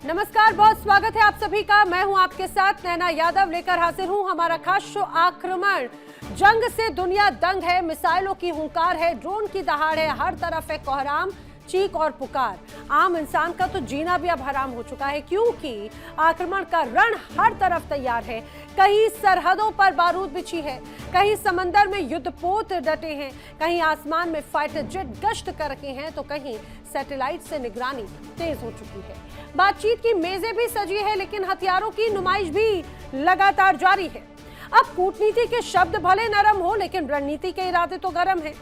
नमस्कार, बहुत स्वागत है आप सभी का। मैं हूं आपके साथ नैना यादव, लेकर हाजिर हूं हमारा खास शो आक्रमण। जंग से दुनिया दंग है, मिसाइलों की हुंकार है, ड्रोन की दहाड़ है, हर तरफ है कोहराम, चीख और पुकार। आम इंसान का तो जीना भी अब हराम हो चुका है, क्योंकि आक्रमण का रण हर तरफ तैयार है। कहीं सरहदों पर बारूद बिछी है, कहीं समंदर में युद्धपोत डटे हैं, कहीं आसमान में फाइटर जेट गश्त कर रखे हैं, तो कहीं सैटेलाइट से निगरानी तेज हो चुकी है। बातचीत की मेजें भी सजी है, लेकिन हथियारों की नुमाइश भी लगातार जारी है। अब कूटनीति के शब्द भले नरम हो, लेकिन रणनीति के इरादे तो गर्म हैं।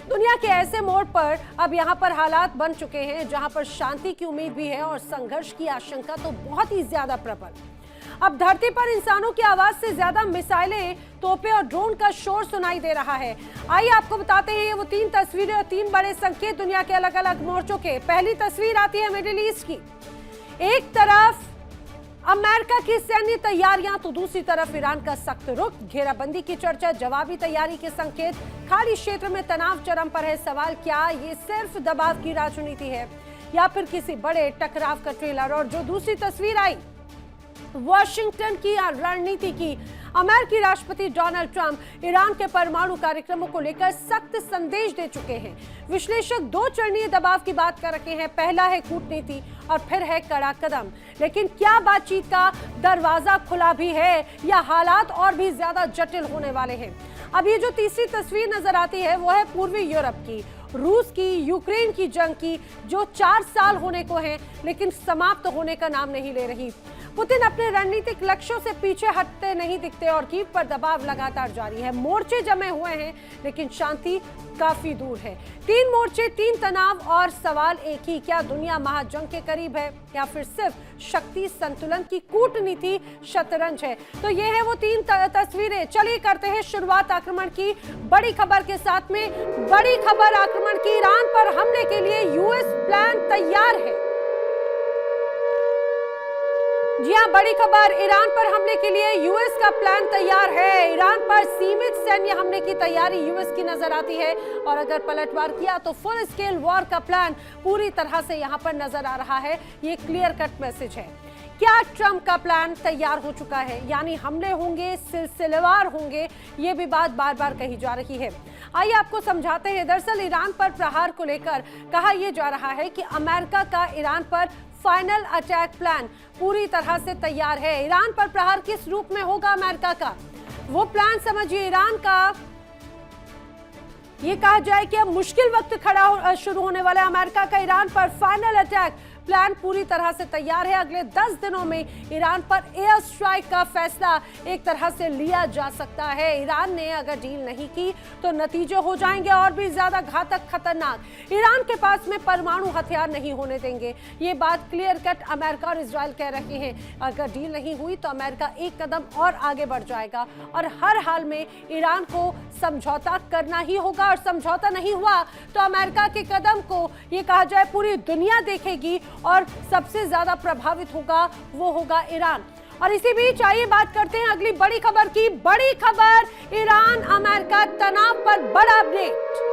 दुनिया के ऐसे मोड़ पर अब यहाँ पर हालात बन चुके हैं जहां पर शांति की उम्मीद भी है और संघर्ष की आशंका तो बहुत ही ज्यादा प्रबल। अब धरती पर इंसानों की आवाज से ज्यादा मिसाइलें, तोपें और ड्रोन का शोर सुनाई दे रहा है। आइए आपको बताते हैं ये वो 3 तस्वीरें और 3 बड़े संकेत दुनिया के अलग अलग मोर्चों के। पहली तस्वीर आती है मिडिल ईस्ट की। एक तरफ अमेरिका की सैन्य तैयारियां तो दूसरी तरफ ईरान का सख्त रुख, घेराबंदी की चर्चा, जवाबी तैयारी के संकेत। खाड़ी क्षेत्र में तनाव चरम पर है। सवाल, क्या ये सिर्फ दबाव की राजनीति है या फिर किसी बड़े टकराव का ट्रेलर? और जो दूसरी तस्वीर आई वॉशिंगटन की रणनीति की। अमेरिकी राष्ट्रपति डोनाल्ड ट्रंप ईरान के परमाणु कार्यक्रमों को लेकर सख्त संदेश दे चुके हैं। विश्लेषक 2 चरणीय दबाव की बात कर रखे हैं। पहला है कूटनीति और फिर है कड़ा कदम। लेकिन क्या बातचीत का दरवाजा खुला भी है या हालात और भी ज्यादा जटिल होने वाले हैं? अब ये जो तीसरी तस्वीर नजर आती है वो है पूर्वी यूरोप की, रूस की, यूक्रेन की जंग की, जो 4 साल होने को है लेकिन समाप्त होने का नाम नहीं ले रही। पुतिन अपने रणनीतिक लक्ष्यों से पीछे हटते नहीं दिखते और कीव पर दबाव लगातार जारी है। मोर्चे जमे हुए हैं लेकिन शांति काफी दूर है। 3 मोर्चे, 3 तनाव और सवाल एक ही, क्या दुनिया महाजंग के करीब है या फिर सिर्फ शक्ति संतुलन की कूटनीति शतरंज है? तो ये है वो 3 तस्वीरें। चलिए करते हैं शुरुआत आक्रमण की बड़ी खबर के साथ में। बड़ी खबर आक्रमण की, ईरान पर हमले के लिए यूएस प्लान तैयार है। जी हां, बड़ी खबर, ईरान पर हमले के लिए यूएस का प्लान तैयार है। ईरान पर सीमित सैन्य हमले की तैयारी यूएस की नजर आती है और अगर पलटवार किया तो फुल स्केल वॉर का प्लान पूरी तरह से यहां पर नजर आ रहा है। ये क्लियर कट मैसेज है। क्या ट्रंप का प्लान तैयार हो चुका है, यानी हमले होंगे, सिलसिलेवार होंगे? ये भी बात बार बार कही जा रही है। आइए आपको समझाते हैं। दरअसल ईरान पर प्रहार को लेकर कहा यह जा रहा है कि अमेरिका का ईरान पर फाइनल अटैक प्लान पूरी तरह से तैयार है। ईरान पर प्रहार किस रूप में होगा अमेरिका का, वो प्लान समझिए। ईरान का ये कहा जाए कि अब मुश्किल वक्त शुरू होने वाला है। अमेरिका का ईरान पर फाइनल अटैक प्लान पूरी तरह से तैयार है। अगले 10 दिनों में ईरान पर एयर स्ट्राइक का फैसला एक तरह से लिया जा सकता है। ईरान ने अगर डील नहीं की तो नतीजे हो जाएंगे और भी ज्यादा घातक, खतरनाक। ईरान के पास में परमाणु हथियार नहीं होने देंगे, ये बात क्लियर कट अमेरिका और इजराइल कह रहे हैं। अगर डील नहीं हुई तो अमेरिका एक कदम और आगे बढ़ जाएगा और हर हाल में ईरान को समझौता करना ही होगा। और समझौता नहीं हुआ तो अमेरिका के कदम को ये कहा जाए पूरी दुनिया देखेगी और सबसे ज्यादा प्रभावित होगा वो होगा ईरान। और इसी बीच आइए बात करते हैं अगली बड़ी खबर की। बड़ी खबर, ईरान अमेरिका तनाव पर बड़ा अपडेट।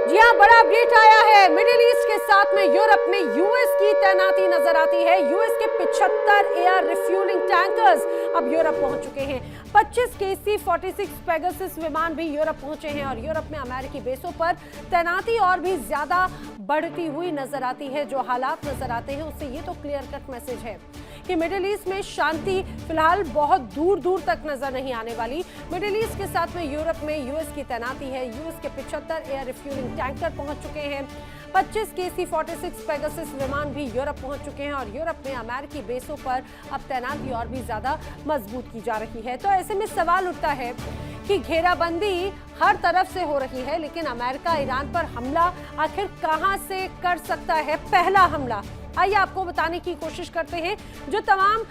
जी हां, बड़ा अपडेट आया है। मिडिल ईस्ट के साथ में यूरोप में यूएस की तैनाती नजर आती है। यूएस के 75 एयर रिफ्यूलिंग टैंकर्स अब यूरोप पहुंच चुके हैं। 25 KC-46 पेगासस विमान भी यूरोप पहुंचे हैं और यूरोप में अमेरिकी बेसों पर तैनाती और भी ज्यादा बढ़ती हुई नजर आती है। जो हालात नजर आते हैं उससे ये तो क्लियर कट मैसेज है कि मिडिल ईस्ट में शांति फिलहाल बहुत दूर दूर तक नजर नहीं आने वाली। मिडिल ईस्ट के साथ में यूरोप में यूएस की तैनाती है। यूएस के 75 एयर रिफ्यूलिंग टैंकर पहुंच चुके हैं। 25 KC-46 पेगासस विमान भी यूरोप पहुंच चुके हैं और यूरोप में अमेरिकी बेसों पर अब तैनाती और भी ज्यादा मजबूत की जा रही है। तो ऐसे में सवाल उठता है कि घेराबंदी हर तरफ से हो रही है, लेकिन अमेरिका ईरान पर हमला आखिर कहां से कर सकता है पहला हमला? आइए आपको बताने की कोशिश करते हैं जो तमाम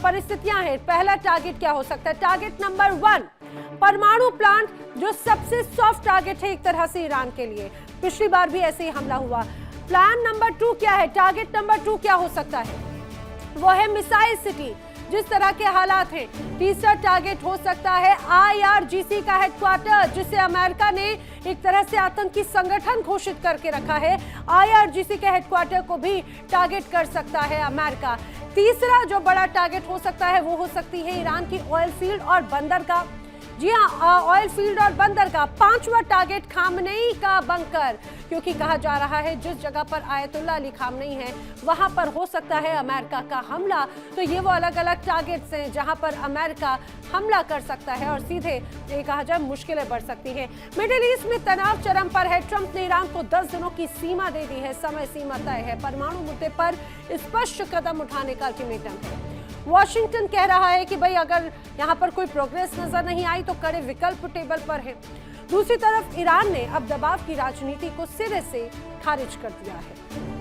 परिस्थितियां हैं। पहला टारगेट क्या हो सकता है? टारगेट नंबर 1, परमाणु प्लांट, जो सबसे सॉफ्ट टारगेट है एक तरह से ईरान के लिए। पिछली बार भी ऐसे ही हमला हुआ। प्लान नंबर 2 क्या है? टारगेट नंबर 2 क्या हो सकता है? वो है मिसाइल सिटी, जिस तरह के हालात हैं। तीसरा टारगेट हो सकता है IRGC का हेडक्वार्टर, जिसे अमेरिका ने एक तरह से आतंकी संगठन घोषित करके रखा है। IRGC के हेडक्वार्टर को भी टारगेट कर सकता है अमेरिका। तीसरा जो बड़ा टारगेट हो सकता है वो हो सकती है ईरान की ऑयल फील्ड और बंदरगाह। जी हाँ, ऑयल फील्ड और बंदरगाह। पांचवा टारगेट खामनेई का बंकर, क्योंकि कहा जा रहा है जिस जगह पर आयतुल्ला अली खामनेई है वहां पर हो सकता है अमेरिका का हमला। तो ये वो अलग अलग टारगेट्स हैं जहां पर अमेरिका हमला कर सकता है और सीधे ये कहा जाए मुश्किलें बढ़ सकती हैं। मिडिल ईस्ट में तनाव चरम पर है। ट्रंप ने ईरान को 10 दिनों की सीमा दे दी है, समय सीमा तय है। परमाणु मुद्दे पर स्पष्ट कदम उठाने का अल्टीमेटम है। वॉशिंगटन कह रहा है कि भाई अगर यहां पर कोई प्रोग्रेस नजर नहीं आई तो कड़े विकल्प टेबल पर है। दूसरी तरफ ईरान ने अब दबाव की राजनीति को सिरे से खारिज कर दिया है।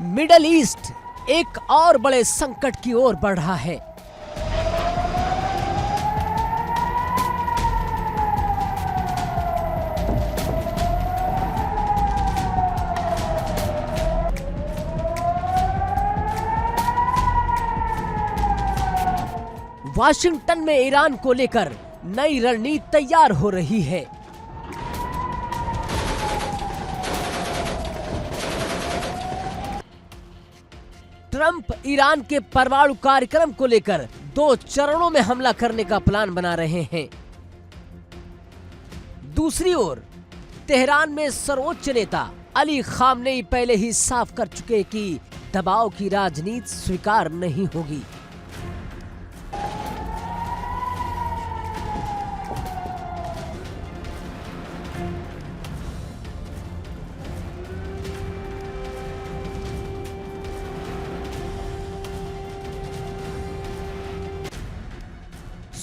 मिडल ईस्ट एक और बड़े संकट की ओर बढ़ रहा है। वाशिंगटन में ईरान को लेकर नई रणनीति तैयार हो रही है। ट्रंप ईरान के परमाणु कार्यक्रम को लेकर 2 चरणों में हमला करने का प्लान बना रहे हैं। दूसरी ओर तेहरान में सर्वोच्च नेता अली खामनेई पहले ही साफ कर चुके कि दबाव की राजनीति स्वीकार नहीं होगी।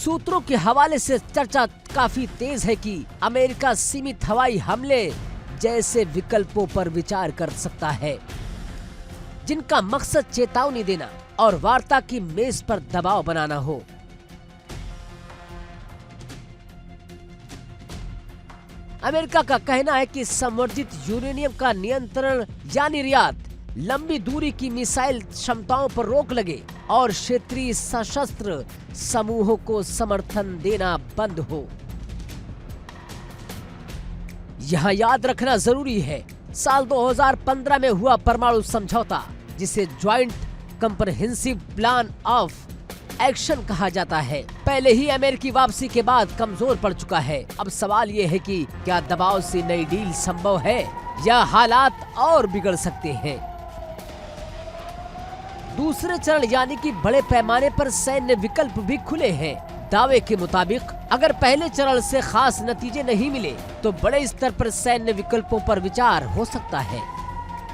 सूत्रों के हवाले से चर्चा काफी तेज है कि अमेरिका सीमित हवाई हमले जैसे विकल्पों पर विचार कर सकता है, जिनका मकसद चेतावनी देना और वार्ता की मेज पर दबाव बनाना हो। अमेरिका का कहना है कि संवर्धित यूरेनियम का नियंत्रण या निर्यात, लंबी दूरी की मिसाइल क्षमताओं पर रोक लगे और क्षेत्रीय सशस्त्र समूहों को समर्थन देना बंद हो। यहां याद रखना जरूरी है, साल 2015 में हुआ परमाणु समझौता, जिसे joint comprehensive plan of action कहा जाता है, पहले ही अमेरिकी वापसी के बाद कमजोर पड़ चुका है। अब सवाल ये है कि क्या दबाव से नई डील संभव है या हालात और बिगड़ सकते हैं। दूसरे चरण यानी कि बड़े पैमाने पर सैन्य विकल्प भी खुले हैं। दावे के मुताबिक अगर पहले चरण से खास नतीजे नहीं मिले तो बड़े स्तर पर सैन्य विकल्पों पर विचार हो सकता है।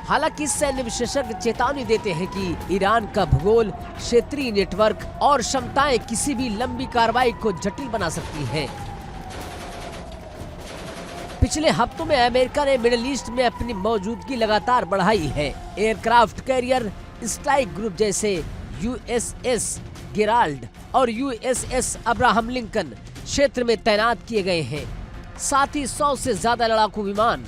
हालांकि सैन्य विशेषज्ञ चेतावनी देते हैं कि ईरान का भूगोल, क्षेत्रीय नेटवर्क और क्षमताएं किसी भी लंबी कार्रवाई को जटिल बना सकती हैं। पिछले हफ्तों में अमेरिका ने मिडिल ईस्ट में अपनी मौजूदगी लगातार बढ़ाई है। एयरक्राफ्ट कैरियर स्ट्राइक ग्रुप जैसे USS गेराल्ड और USS अब्राहम लिंकन क्षेत्र में तैनात किए गए हैं। साथ ही 100 से ज्यादा लड़ाकू विमान,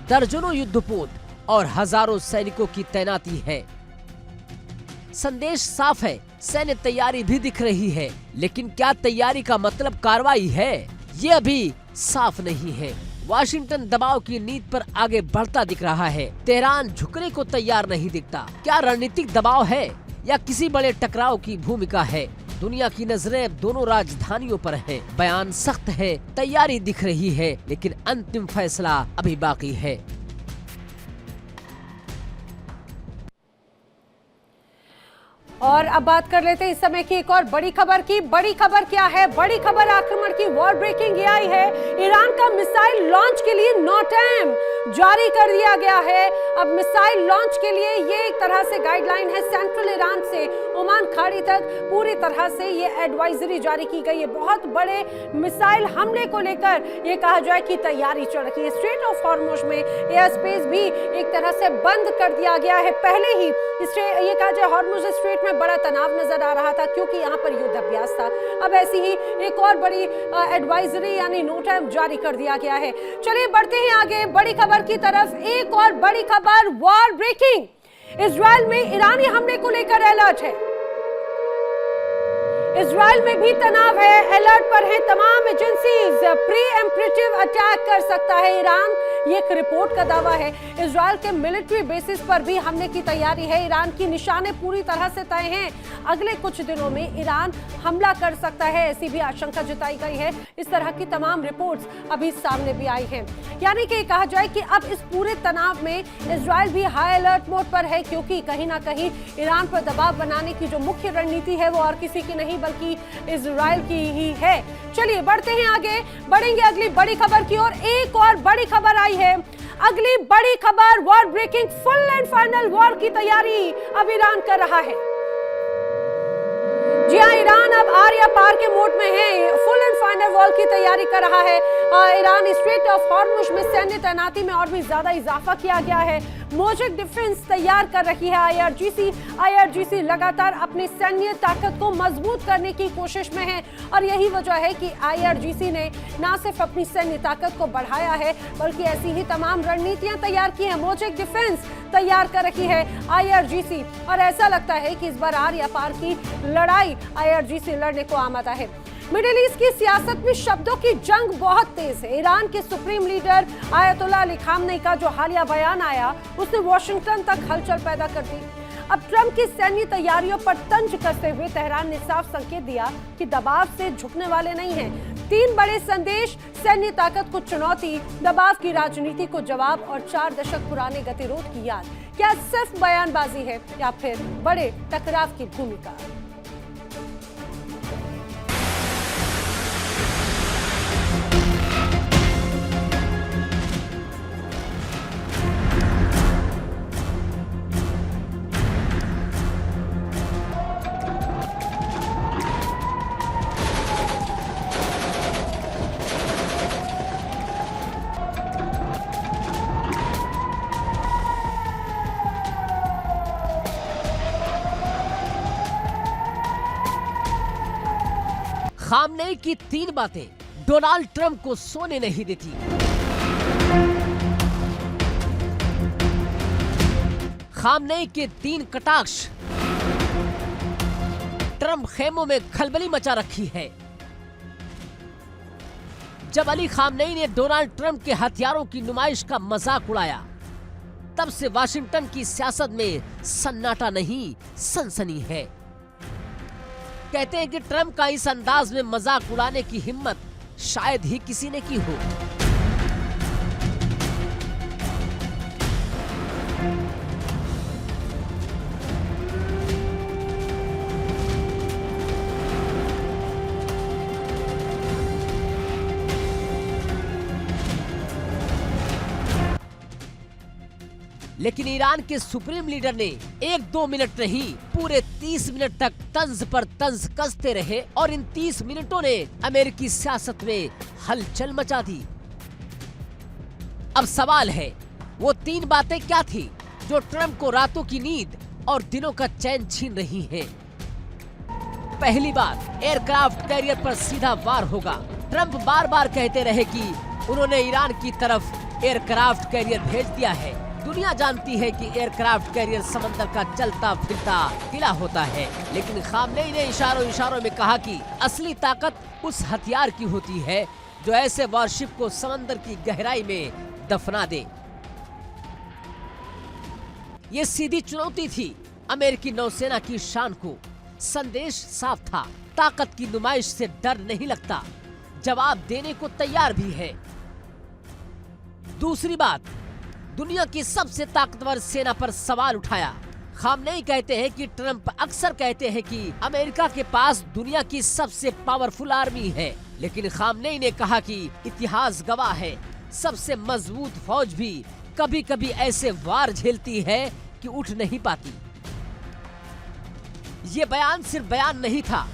दर्जनों युद्धपोत और हजारों सैनिकों की तैनाती है। संदेश साफ है, सैन्य तैयारी भी दिख रही है, लेकिन क्या तैयारी का मतलब कार्रवाई है, ये अभी साफ नहीं है। वाशिंगटन दबाव की नीति पर आगे बढ़ता दिख रहा है। तेहरान झुकने को तैयार नहीं दिखता। क्या रणनीतिक दबाव है या किसी बड़े टकराव की भूमिका है? दुनिया की नजरें दोनों राजधानियों पर है। बयान सख्त है, तैयारी दिख रही है, लेकिन अंतिम फैसला अभी बाकी है। और अब बात कर लेते हैं इस समय की एक और बड़ी खबर की। बड़ी खबर क्या है? बड़ी खबर आक्रमण की, वॉर ब्रेकिंग AI है। ईरान का मिसाइल लॉन्च के लिए नो टाइम। जारी कर दिया गया है। अब मिसाइल लॉन्च के लिए ये एक तरह से गाइडलाइन है, सेंट्रल ईरान से ओमान खाड़ी तक पूरी तरह से ये एडवाइजरी जारी की गई है। बहुत बड़े मिसाइल हमले को लेकर ये कहा जाए कि तैयारी चल रही है। स्ट्रेट ऑफ हॉर्मुज में एयर स्पेस भी एक तरह से बंद कर दिया गया है। पहले ही ये कहा जाए हॉर्मुज स्ट्रेट में बड़ा तनाव नजर आ रहा था क्योंकि यहाँ पर युद्ध अभ्यास था। अब ऐसी ही एक और बड़ी एडवाइजरी यानी नोट जारी कर दिया गया है। चलिए बढ़ते हैं आगे बड़ी खबर की तरफ। एक और बड़ी खबर, वॉर ब्रेकिंग, इजराइल में ईरानी हमले को लेकर अलर्ट है। इजराइल में भी तनाव है, अलर्ट पर है तमाम एजेंसीज। प्रीएम्प्टिव अटैक कर सकता है ईरान, ये एक रिपोर्ट का दावा है। इजराइल के मिलिट्री बेसिस पर भी हमले की तैयारी है। ईरान की निशाने पूरी तरह से तय हैं। अगले कुछ दिनों में ईरान हमला कर सकता है, ऐसी भी आशंका जताई गई है। इस तरह की तमाम रिपोर्ट्स अभी सामने भी आई हैं। यानी कि कहा जाए कि अब इस पूरे तनाव में इजराइल भी हाई अलर्ट मोड पर है क्योंकि कहीं ना कहीं ईरान पर दबाव बनाने की जो मुख्य रणनीति है वो और किसी की नहीं बल्कि इजराइल की ही है। चलिए बढ़ते हैं आगे, बढ़ेंगे अगली बड़ी खबर की ओर। एक और बड़ी खबर आई है, अगली बड़ी खबर, war breaking, full and final war की तैयारी अब ईरान कर रहा है। जी हाँ, ईरान अब आर या पार के मोड में है, फुल एंड फाइनल वॉर की तैयारी कर रहा है। ईरान स्ट्रेट ऑफ हॉर्मुज में सैन्य तैनाती में और भी ज्यादा इजाफा किया गया है। मोजेक डिफेंस तैयार कर रही है आईआरजीसी लगातार अपनी सैन्य ताकत को मजबूत करने की कोशिश में है और यही वजह है कि आईआरजीसी ने न सिर्फ अपनी सैन्य ताकत को बढ़ाया है बल्कि ऐसी ही तमाम रणनीतियां तैयार की हैं। मोजेक डिफेंस तैयार कर रही है आईआरजीसी और ऐसा लगता है कि इस बार आर या पार की लड़ाई आईआरजीसी लड़ने को आमादा है। मिडिल ईस्ट की सियासत में शब्दों की जंग बहुत तेज है। ईरान के supreme leader Ayatollah Ali Khamenei का जो हालिया बयान आया उसने वॉशिंगटन तक हलचल पैदा कर दी। अब ट्रंप की सैन्य तैयारियों पर तंज कसते हुए तेहरान ने साफ संकेत दिया कि दबाव से झुकने वाले नहीं हैं। 3 बड़े संदेश, सैन्य ताकत को चुनौती, दबाव की राजनीति को जवाब और 4 दशक पुराने गतिरोध की याद। क्या सिर्फ बयानबाजी है या फिर बड़े टकराव की भूमिका? खामनेई की 3 बातें डोनाल्ड ट्रंप को सोने नहीं देती। खामनेई के 3 कटाक्ष ट्रंप खेमों में खलबली मचा रखी है। जब अली खामनेई ने डोनाल्ड ट्रंप के हथियारों की नुमाइश का मजाक उड़ाया तब से वाशिंगटन की सियासत में सन्नाटा नहीं सनसनी है। कहते हैं कि ट्रंप का इस अंदाज में मजाक उड़ाने की हिम्मत शायद ही किसी ने की हो। लेकिन ईरान के सुप्रीम लीडर ने 1-2 मिनट नहीं पूरे 30 मिनट तक तंज पर तंज कसते रहे और इन 30 मिनटों ने अमेरिकी सियासत में हलचल मचा दी। अब सवाल है वो 3 बातें क्या थी जो ट्रंप को रातों की नींद और दिनों का चैन छीन रही हैं। पहली बात, एयरक्राफ्ट कैरियर पर सीधा वार होगा। ट्रंप बार बार कहते रहे कि उन्होंने ईरान की तरफ एयरक्राफ्ट कैरियर भेज दिया है। दुनिया जानती है कि एयरक्राफ्ट कैरियर समंदर का चलता फिरता किला होता है, लेकिन खामनेई ने इशारों में कहा कि असली ताकत उस हथियार की होती है जो ऐसे वॉरशिप को समंदर की गहराई में दफना दे। ये सीधी चुनौती थी अमेरिकी नौसेना की शान को। संदेश साफ था, ताकत की नुमाइश से डर नहीं लगता, जवाब देने को तैयार भी है। दूसरी बात, दुनिया की सबसे ताकतवर सेना पर सवाल उठाया। खामनेई कहते हैं कि ट्रंप अक्सर कहते हैं कि अमेरिका के पास दुनिया की सबसे पावरफुल आर्मी है, लेकिन खामनेई ने कहा कि इतिहास गवाह है सबसे मजबूत फौज भी कभी कभी ऐसे वार झेलती है कि उठ नहीं पाती। ये बयान सिर्फ बयान नहीं था,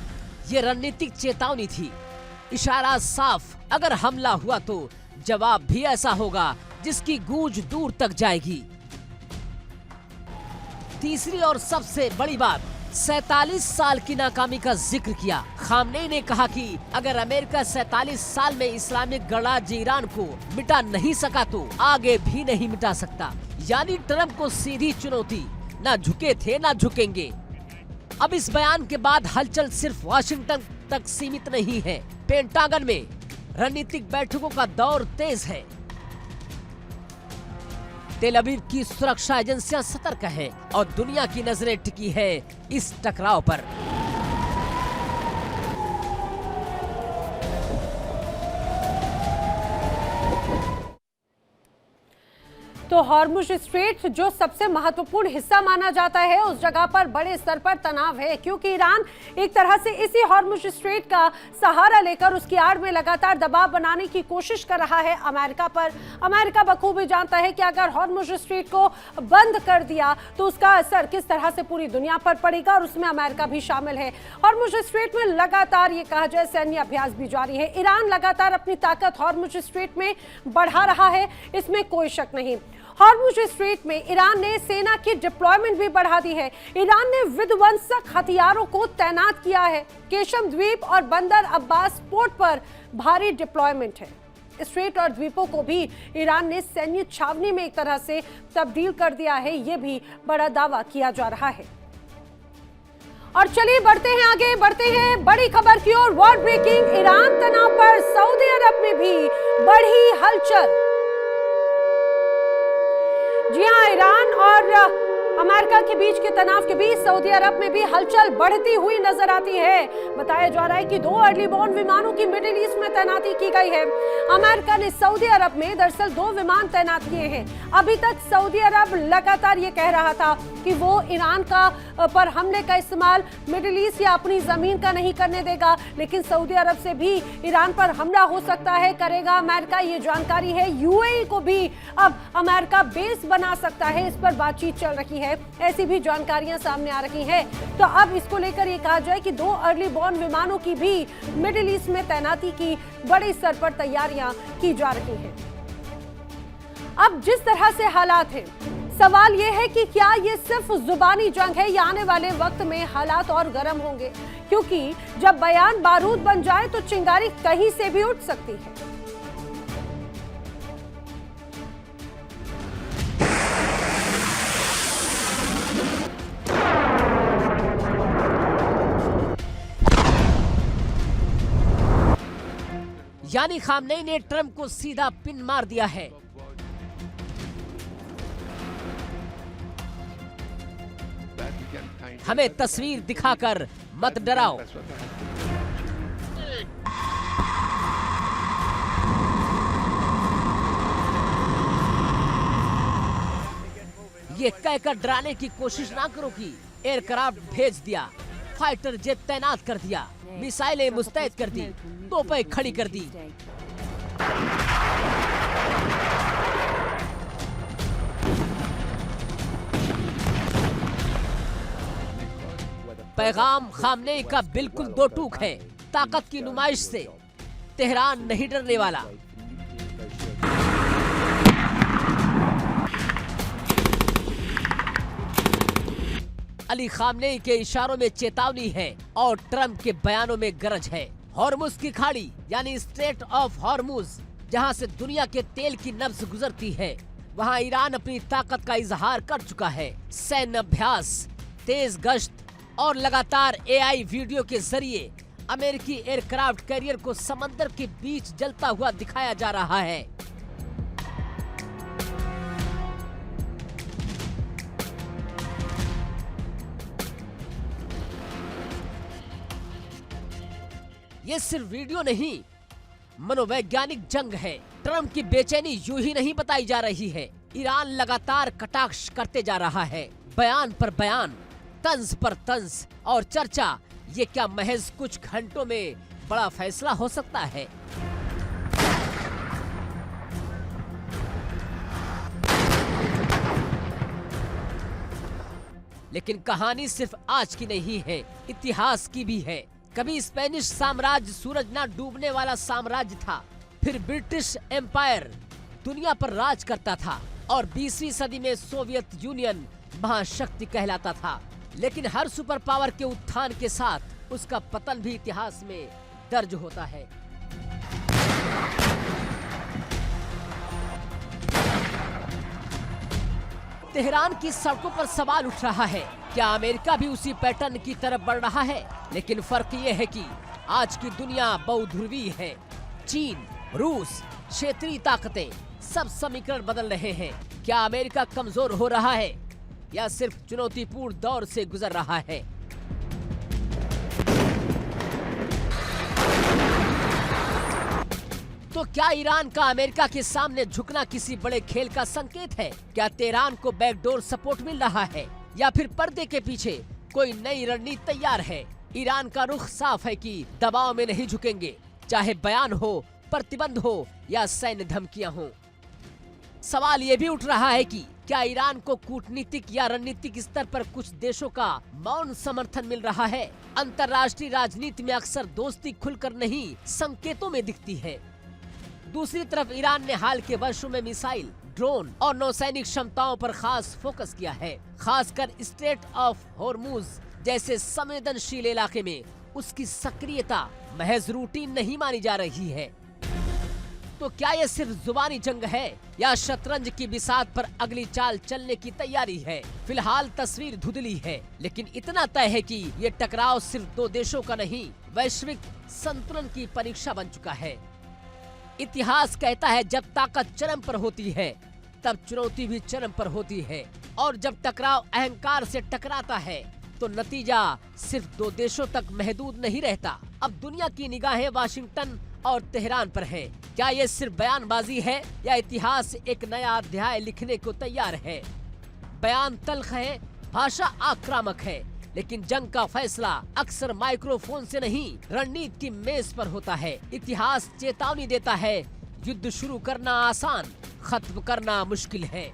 ये रणनीतिक चेतावनी थी। इशारा साफ, अगर हमला हुआ तो जवाब भी ऐसा होगा जिसकी गूंज दूर तक जाएगी। तीसरी और सबसे बड़ी बात, 47 साल की नाकामी का जिक्र किया। खामनेई ने कहा कि अगर अमेरिका 47 साल में इस्लामिक गणराज्य ईरान को मिटा नहीं सका तो आगे भी नहीं मिटा सकता। यानी ट्रंप को सीधी चुनौती, ना झुके थे ना झुकेंगे। अब इस बयान के बाद हलचल सिर्फ वाशिंगटन तक सीमित नहीं है, पेंटागन में रणनीतिक बैठकों का दौर तेज है। तेल अवीव की सुरक्षा एजेंसियां सतर्क हैं और दुनिया की नजरें टिकी है इस टकराव पर। तो हॉर्मुज स्ट्रेट जो सबसे महत्वपूर्ण हिस्सा माना जाता है, उस जगह पर बड़े स्तर पर तनाव है, क्योंकि ईरान एक तरह से इसी हॉर्मुज स्ट्रेट का सहारा लेकर उसकी आड़ में लगातार दबाव बनाने की कोशिश कर रहा है अमेरिका पर। अमेरिका बखूबी जानता है कि अगर हॉर्मुज स्ट्रेट को बंद कर दिया तो उसका असर किस तरह से पूरी दुनिया पर पड़ेगा, और उसमें अमेरिका भी शामिल है। हॉर्मुज स्ट्रेट में लगातार ये कहा जाए सैन्य अभ्यास भी जारी है। ईरान लगातार अपनी ताकत हॉर्मुज स्ट्रेट में बढ़ा रहा है, इसमें कोई शक नहीं। हॉर्मुज स्ट्रेट में ईरान ने सेना की डिप्लॉयमेंट भी बढ़ा दी है। ईरान ने विध्वंसक हथियारों को तैनात किया है। केशम द्वीप और बंदर अब्बास पोर्ट पर भारी डिप्लॉयमेंट है। स्ट्रेट और द्वीपों को भी ईरान ने सैन्य छावनी में एक तरह से तब्दील कर दिया है, ये भी बड़ा दावा किया जा रहा है। और चलिए बढ़ते हैं आगे, बढ़ते हैं बड़ी खबर की ओर। वर्ल्ड ब्रेकिंग, ईरान तनाव पर सऊदी अरब में भी बढ़ी हलचल। जी हां, ईरान और अमेरिका के बीच के तनाव के बीच सऊदी अरब में भी हलचल बढ़ती हुई नजर आती है। बताया जा रहा है कि 2 अर्ली बॉर्न विमानों की मिडिल ईस्ट में तैनाती की गई है। अमेरिका ने सऊदी अरब में दरअसल 2 विमान तैनात किए हैं। अभी तक सऊदी अरब लगातार ये कह रहा था कि वो ईरान का पर हमले का इस्तेमाल मिडिल ईस्ट या अपनी जमीन का नहीं करने देगा, लेकिन सऊदी अरब से भी ईरान पर हमला हो सकता है, करेगा अमेरिका, ये जानकारी है। यूएई को भी अब अमेरिका बेस बना सकता है, इस पर बातचीत चल रही है, ऐसी भी जानकारियां सामने आ रही हैं। तो अब इसको लेकर ये कहा जाए कि 2 अर्ली बॉर्न विमानों की भी मिडिल ईस्ट में तैनाती की बड़े स्तर पर तैयारियां की जा रही हैं। अब जिस तरह से हालात हैं, सवाल यह है कि क्या ये सिर्फ जुबानी जंग है या आने वाले वक्त में हालात और गर्म होंगे, क्योंकि जब बयान बारूद बन जाए तो चिंगारी कहीं से भी उठ सकती है। यानी खामनेई ने ट्रंप को सीधा पिन मार दिया है। हमें तस्वीर दिखाकर मत डराओ। ये कहकर डराने की कोशिश ना करो कि एयरक्राफ्ट भेज दिया, फाइटर जेट तैनात कर दिया, मिसाइलें मुस्तैद कर दी, तोपें खड़ी कर दी। पैगाम खामनेई का बिल्कुल दो टूक है। ताकत की नुमाइश से तेहरान नहीं डरने वाला। अली खामनेई के इशारों में चेतावनी है और ट्रंप के बयानों में गरज है। हॉर्मुज की खाड़ी यानी स्ट्रेट ऑफ हॉर्मुज, जहां से दुनिया के तेल की नब्ज गुजरती है, वहां ईरान अपनी ताकत का इजहार कर चुका है। सैन्य अभ्यास, तेज गश्त और लगातार एआई वीडियो के जरिए अमेरिकी एयरक्राफ्ट कैरियर को समंदर के बीच जलता हुआ दिखाया जा रहा है। ये सिर्फ वीडियो नहीं, मनोवैज्ञानिक जंग है। ट्रंप की बेचैनी यूं ही नहीं बताई जा रही है। ईरान लगातार कटाक्ष करते जा रहा है, बयान पर बयान, तंज पर तंज और चर्चा। ये क्या महज कुछ घंटों में बड़ा फैसला हो सकता है? लेकिन कहानी सिर्फ आज की नहीं है, इतिहास की भी है। कभी स्पेनिश साम्राज्य सूरज न डूबने वाला साम्राज्य था, फिर ब्रिटिश एम्पायर दुनिया पर राज करता था और 20वीं सदी में सोवियत यूनियन महाशक्ति कहलाता था। लेकिन हर सुपर पावर के उत्थान के साथ उसका पतन भी इतिहास में दर्ज होता है। तेहरान की सड़कों पर सवाल उठ रहा है, क्या अमेरिका भी उसी पैटर्न की तरफ बढ़ रहा है? लेकिन फर्क ये है कि आज की दुनिया बहुध्रुवीय है। चीन, रूस, क्षेत्रीय ताकतें, सब समीकरण बदल रहे हैं। क्या अमेरिका कमजोर हो रहा है या सिर्फ चुनौतीपूर्ण दौर से गुजर रहा है? तो क्या ईरान का अमेरिका के सामने झुकना किसी बड़े खेल का संकेत है? क्या तेहरान को बैकडोर सपोर्ट मिल रहा है या फिर पर्दे के पीछे कोई नई रणनीति तैयार है? ईरान का रुख साफ है कि दबाव में नहीं झुकेंगे, चाहे बयान हो, प्रतिबंध हो या सैन्य धमकियां हो। सवाल ये भी उठ रहा है कि क्या ईरान को कूटनीतिक या रणनीतिक स्तर पर कुछ देशों का मौन समर्थन मिल रहा है? अंतर्राष्ट्रीय राजनीति में अक्सर दोस्ती खुलकर नहीं, संकेतों में दिखती है। दूसरी तरफ ईरान ने हाल के वर्षों में मिसाइल, ड्रोन और नौसैनिक क्षमताओं पर खास फोकस किया है। खासकर स्ट्रेट ऑफ हॉर्मुज जैसे संवेदनशील इलाके में उसकी सक्रियता महज रूटीन नहीं मानी जा रही है। तो क्या ये सिर्फ जुबानी जंग है या शतरंज की बिसात पर अगली चाल चलने की तैयारी है? फिलहाल तस्वीर धुंधली है, लेकिन इतना तय है कि ये टकराव सिर्फ दो देशों का नहीं, वैश्विक संतुलन की परीक्षा बन चुका है। इतिहास कहता है जब ताकत चरम पर होती है तब चुनौती भी चरम पर होती है, और जब टकराव अहंकार से टकराता है तो नतीजा सिर्फ दो देशों तक महदूद नहीं रहता। अब दुनिया की निगाहें वाशिंगटन और तेहरान पर है। क्या ये सिर्फ बयानबाजी है या इतिहास एक नया अध्याय लिखने को तैयार है? बयान तल्ख है, भाषा आक्रामक है, लेकिन जंग का फैसला अक्सर माइक्रोफोन से नहीं, रणनीति की मेज पर होता है। इतिहास चेतावनी देता है, युद्ध शुरू करना आसान, खत्म करना मुश्किल है।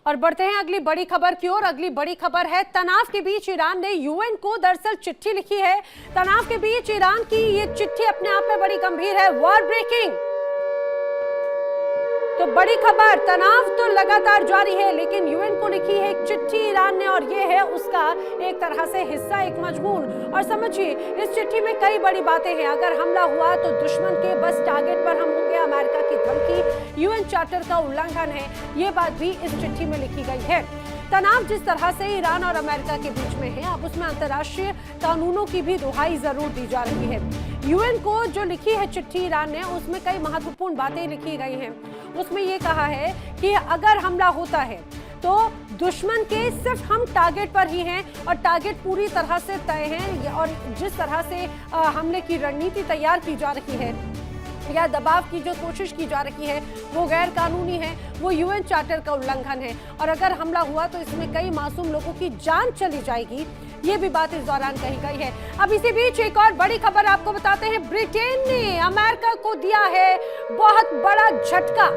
और बढ़ते हैं अगली बड़ी खबर की ओर। अगली बड़ी खबर है, तनाव के बीच ईरान ने यूएन को दरअसल चिट्ठी लिखी है। तनाव के बीच ईरान की ये चिट्ठी अपने आप में बड़ी गंभीर है, वॉर ब्रेकिंग। तो बड़ी खबर, तनाव तो लगातार जारी है, लेकिन यूएन को लिखी है एक चिट्ठी ईरान ने, और ये है उसका एक तरह से हिस्सा, एक मजमून। और समझिए, इस चिट्ठी में कई बड़ी बातें हैं। अगर हमला हुआ तो दुश्मन के बस टारगेट पर हम होंगे, अमेरिका की धमकी, यूएन चार्टर का उल्लंघन है, ये बात भी इस चिट्ठी में लिखी गई है। तनाव जिस तरह से ईरान और अमेरिका के बीच में है, अब उसमें अंतर्राष्ट्रीय कानूनों की भी दुहाई जरूर दी जा रही है। यूएन को जो लिखी है चिट्ठी ईरान ने, उसमें कई महत्वपूर्ण बातें लिखी गई हैं। उसमें ये कहा है कि अगर हमला होता है तो दुश्मन के सिर्फ हम टारगेट पर ही हैं, और टारगेट पूरी तरह से तय है, और जिस तरह से हमले की रणनीति तैयार की जा रही है या दबाव की जो कोशिश की जा रही है वो गैर कानूनी है, वो यूएन चार्टर का उल्लंघन है, और अगर हमला हुआ तो इसमें कई मासूम लोगों की जान चली जाएगी। ये भी बात इस दौरान कही गई है। अब इसी बीच एक और बड़ी खबर आपको बताते हैं, ब्रिटेन ने अमेरिका को दिया है बहुत बड़ा झटका।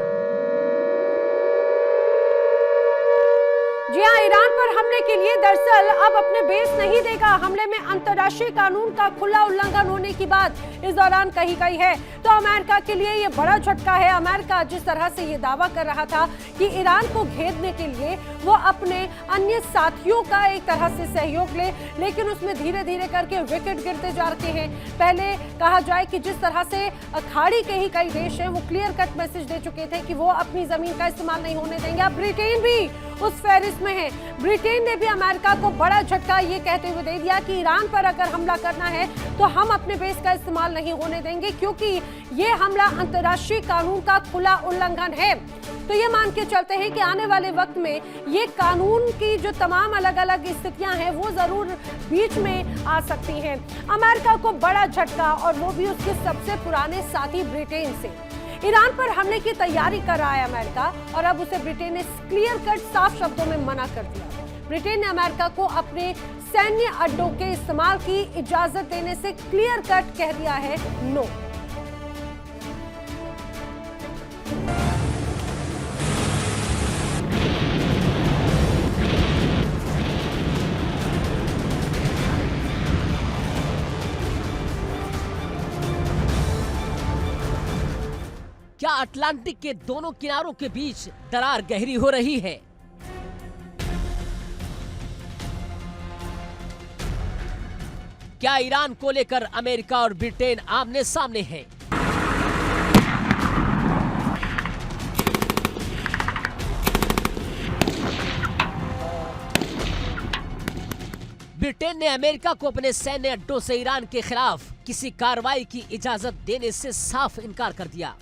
जी हाँ, ईरान पर हमले के लिए दरअसल अब अपने बेस नहीं देगा। हमले में अंतर्राष्ट्रीय कानून का खुला उल्लंघन होने की बात इस दौरान कही गई है। तो अमेरिका के लिए ये बड़ा झटका है। अमेरिका जिस तरह से ये दावा कर रहा था कि ईरान को घेरने के लिए वो अपने अन्य साथियों का एक तरह से सहयोग ले, लेकिन उसमें धीरे धीरे करके विकेट गिरते जा रहे हैं। पहले कहा जाए कि जिस तरह से खाड़ी के ही कई देश हैं वो क्लियर कट मैसेज दे चुके थे कि वो अपनी जमीन का इस्तेमाल नहीं होने देंगे। अब ब्रिटेन भी उस फहरिस्त में है। ब्रिटेन ने भी अमेरिका को बड़ा झटका ये कहते हुए दे दिया कि ईरान पर अगर हमला करना है तो हम अपने बेस का इस्तेमाल नहीं होने देंगे, क्योंकि ये हमला अंतर्राष्ट्रीय कानून का खुला उल्लंघन है। तो ये मान के चलते हैं कि आने वाले वक्त में ये कानून की जो तमाम अलग अलग स्थितियां हैं वो जरूर बीच में आ सकती हैं। अमेरिका को बड़ा झटका, और वो भी उसके सबसे पुराने साथी ब्रिटेन से। ईरान पर हमले की तैयारी कर रहा है अमेरिका, और अब उसे ब्रिटेन ने क्लियर कट साफ शब्दों में मना कर दिया। ब्रिटेन ने अमेरिका को अपने सैन्य अड्डों के इस्तेमाल की इजाजत देने से क्लियर कट कह दिया है नो। क्या अटलांटिक के दोनों किनारों के बीच दरार गहरी हो रही है? क्या ईरान को लेकर अमेरिका और ब्रिटेन आमने सामने हैं? ब्रिटेन ने अमेरिका को अपने सैन्य अड्डों से ईरान के खिलाफ किसी कार्रवाई की इजाजत देने से साफ इनकार कर दिया।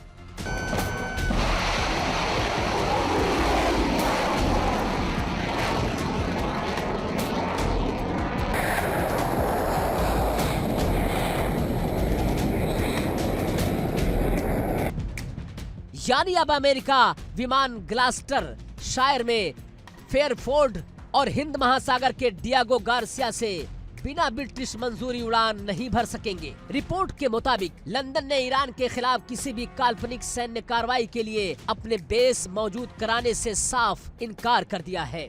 यानी अब अमेरिका विमान ग्लास्टर शायर में फेयरफोर्ड और हिंद महासागर के डियागो गार्सिया से बिना ब्रिटिश मंजूरी उड़ान नहीं भर सकेंगे। रिपोर्ट के मुताबिक लंदन ने ईरान के खिलाफ किसी भी काल्पनिक सैन्य कार्रवाई के लिए अपने बेस मौजूद कराने से साफ इनकार कर दिया है।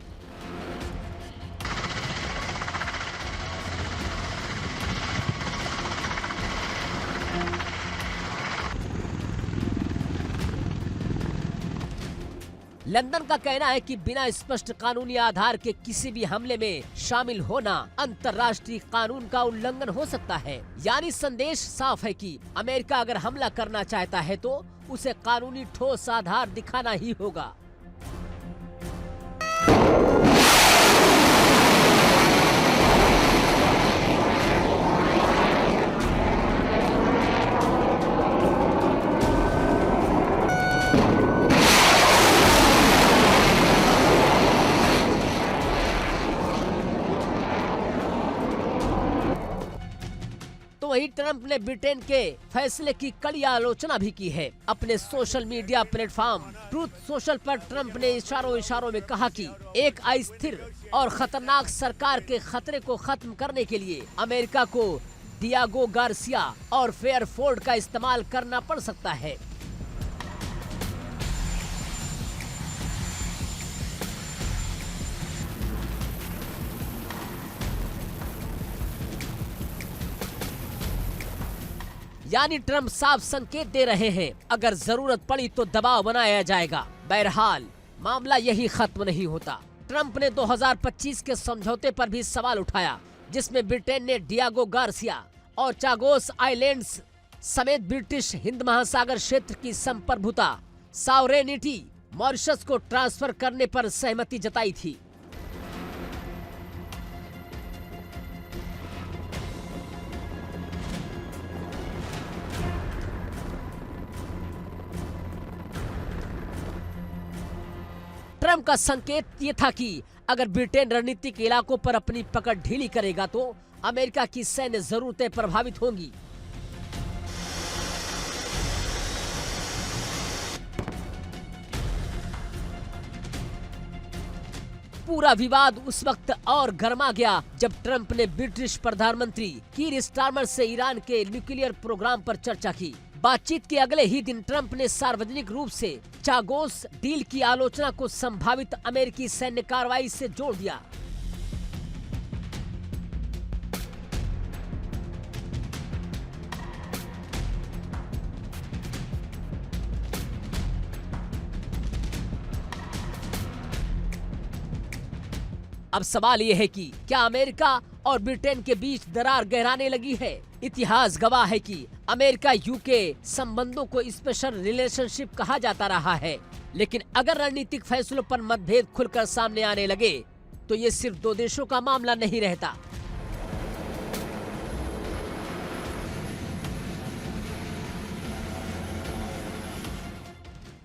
लंदन का कहना है कि बिना स्पष्ट कानूनी आधार के किसी भी हमले में शामिल होना अंतर्राष्ट्रीय कानून का उल्लंघन हो सकता है। यानी संदेश साफ है कि अमेरिका अगर हमला करना चाहता है तो उसे कानूनी ठोस आधार दिखाना ही होगा। तो वही ट्रंप ने ब्रिटेन के फैसले की कड़ी आलोचना भी की है। अपने social media platform truth social पर ट्रंप ने इशारों में कहा कि एक अस्थिर और खतरनाक सरकार के खतरे को खत्म करने के लिए अमेरिका को डियागो गार्सिया और फेयरफोर्ड का इस्तेमाल करना पड़ सकता है। यानी ट्रंप साफ संकेत दे रहे हैं, अगर जरूरत पड़ी तो दबाव बनाया जाएगा। बहरहाल मामला यही खत्म नहीं होता। ट्रंप ने 2025 के समझौते पर भी सवाल उठाया, जिसमें ब्रिटेन ने डियागो गार्सिया और चागोस आइलैंड्स समेत ब्रिटिश हिंद महासागर क्षेत्र की संप्रभुता सॉवरेनिटी मॉरिशस को ट्रांसफर करने पर सहमति जताई थी। ट्रंप का संकेत ये था कि अगर ब्रिटेन रणनीतिक इलाकों पर अपनी पकड़ ढीली करेगा तो अमेरिका की सैन्य जरूरतें प्रभावित होंगी। पूरा विवाद उस वक्त और गर्मा गया जब ट्रंप ने ब्रिटिश प्रधानमंत्री कीर स्टारमर से ईरान के न्यूक्लियर प्रोग्राम पर चर्चा की। बातचीत के अगले ही दिन ट्रंप ने सार्वजनिक रूप से चागोस डील की आलोचना को संभावित अमेरिकी सैन्य कार्रवाई से जोड़ दिया। अब सवाल ये है कि क्या अमेरिका और ब्रिटेन के बीच दरार गहराने लगी है? इतिहास गवाह है कि अमेरिका यूके संबंधों को स्पेशल रिलेशनशिप कहा जाता रहा है, लेकिन अगर रणनीतिक फैसलों पर मतभेद खुलकर सामने आने लगे तो ये सिर्फ दो देशों का मामला नहीं रहता।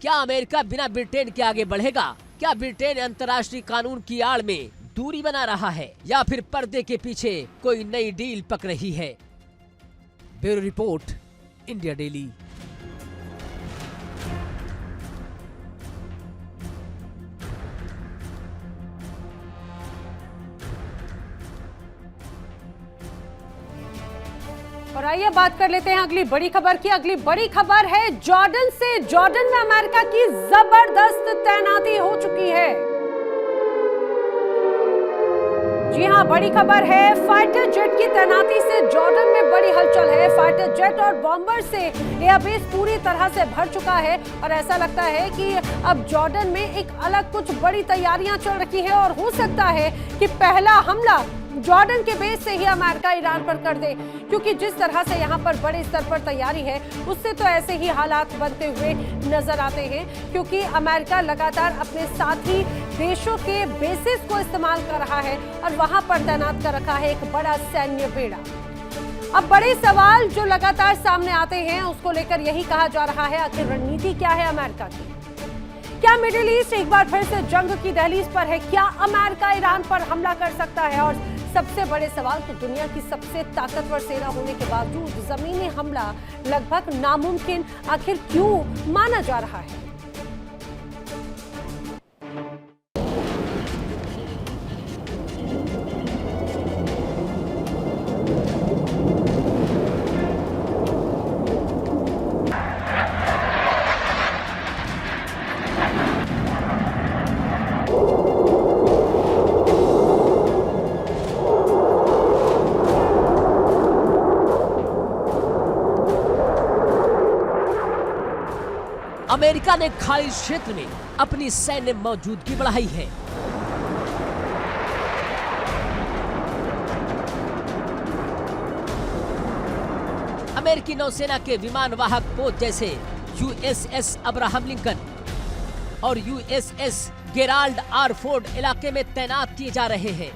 क्या अमेरिका बिना ब्रिटेन के आगे बढ़ेगा? क्या ब्रिटेन अंतर्राष्ट्रीय कानून की आड़ में दूरी बना रहा है या फिर पर्दे के पीछे कोई नई डील पक रही है? Bureau report, India daily. और आइए बात कर लेते हैं अगली बड़ी खबर की। अगली बड़ी खबर है जॉर्डन से। जॉर्डन में अमेरिका की जबरदस्त तैनाती हो चुकी है। जी हां, बड़ी खबर है। फाइटर जेट की तैनाती से जॉर्डन में बड़ी हलचल है। फाइटर जेट और बॉम्बर से एयरबेस पूरी तरह से भर चुका है और ऐसा लगता है कि अब जॉर्डन में एक अलग कुछ बड़ी तैयारियां चल रही है और हो सकता है कि पहला हमला जॉर्डन के बेस से ही अमेरिका ईरान पर कर दे, क्योंकि जिस तरह से यहां पर बड़े स्तर पर तैयारी है उससे तो ऐसे ही हालात बनते हुए नजर आते हैं, क्योंकि अमेरिका लगातार अपने साथी देशों के बेसिस को इस्तेमाल कर रहा है और वहां पर तैनात कर रखा है एक बड़ा सैन्य बेड़ा। अब बड़े सवाल जो लगातार सामने आते हैं उसको लेकर यही कहा जा रहा है, आखिर रणनीति क्या है अमेरिका की? क्या मिडिल ईस्ट एक बार फिर से जंग की दहलीज पर है? क्या अमेरिका ईरान पर हमला कर सकता है? और सबसे बड़े सवाल कि दुनिया की सबसे ताकतवर सेना होने के बावजूद जमीनी हमला लगभग नामुमकिन आखिर क्यों माना जा रहा है? अमेरिका ने खाड़ी क्षेत्र में अपनी सैन्य मौजूदगी बढ़ाई है। अमेरिकी नौसेना के विमान वाहक पोत जैसे यूएसएस अब्राहम लिंकन और यूएसएस गेराल्ड आर फोर्ड इलाके में तैनात किए जा रहे हैं।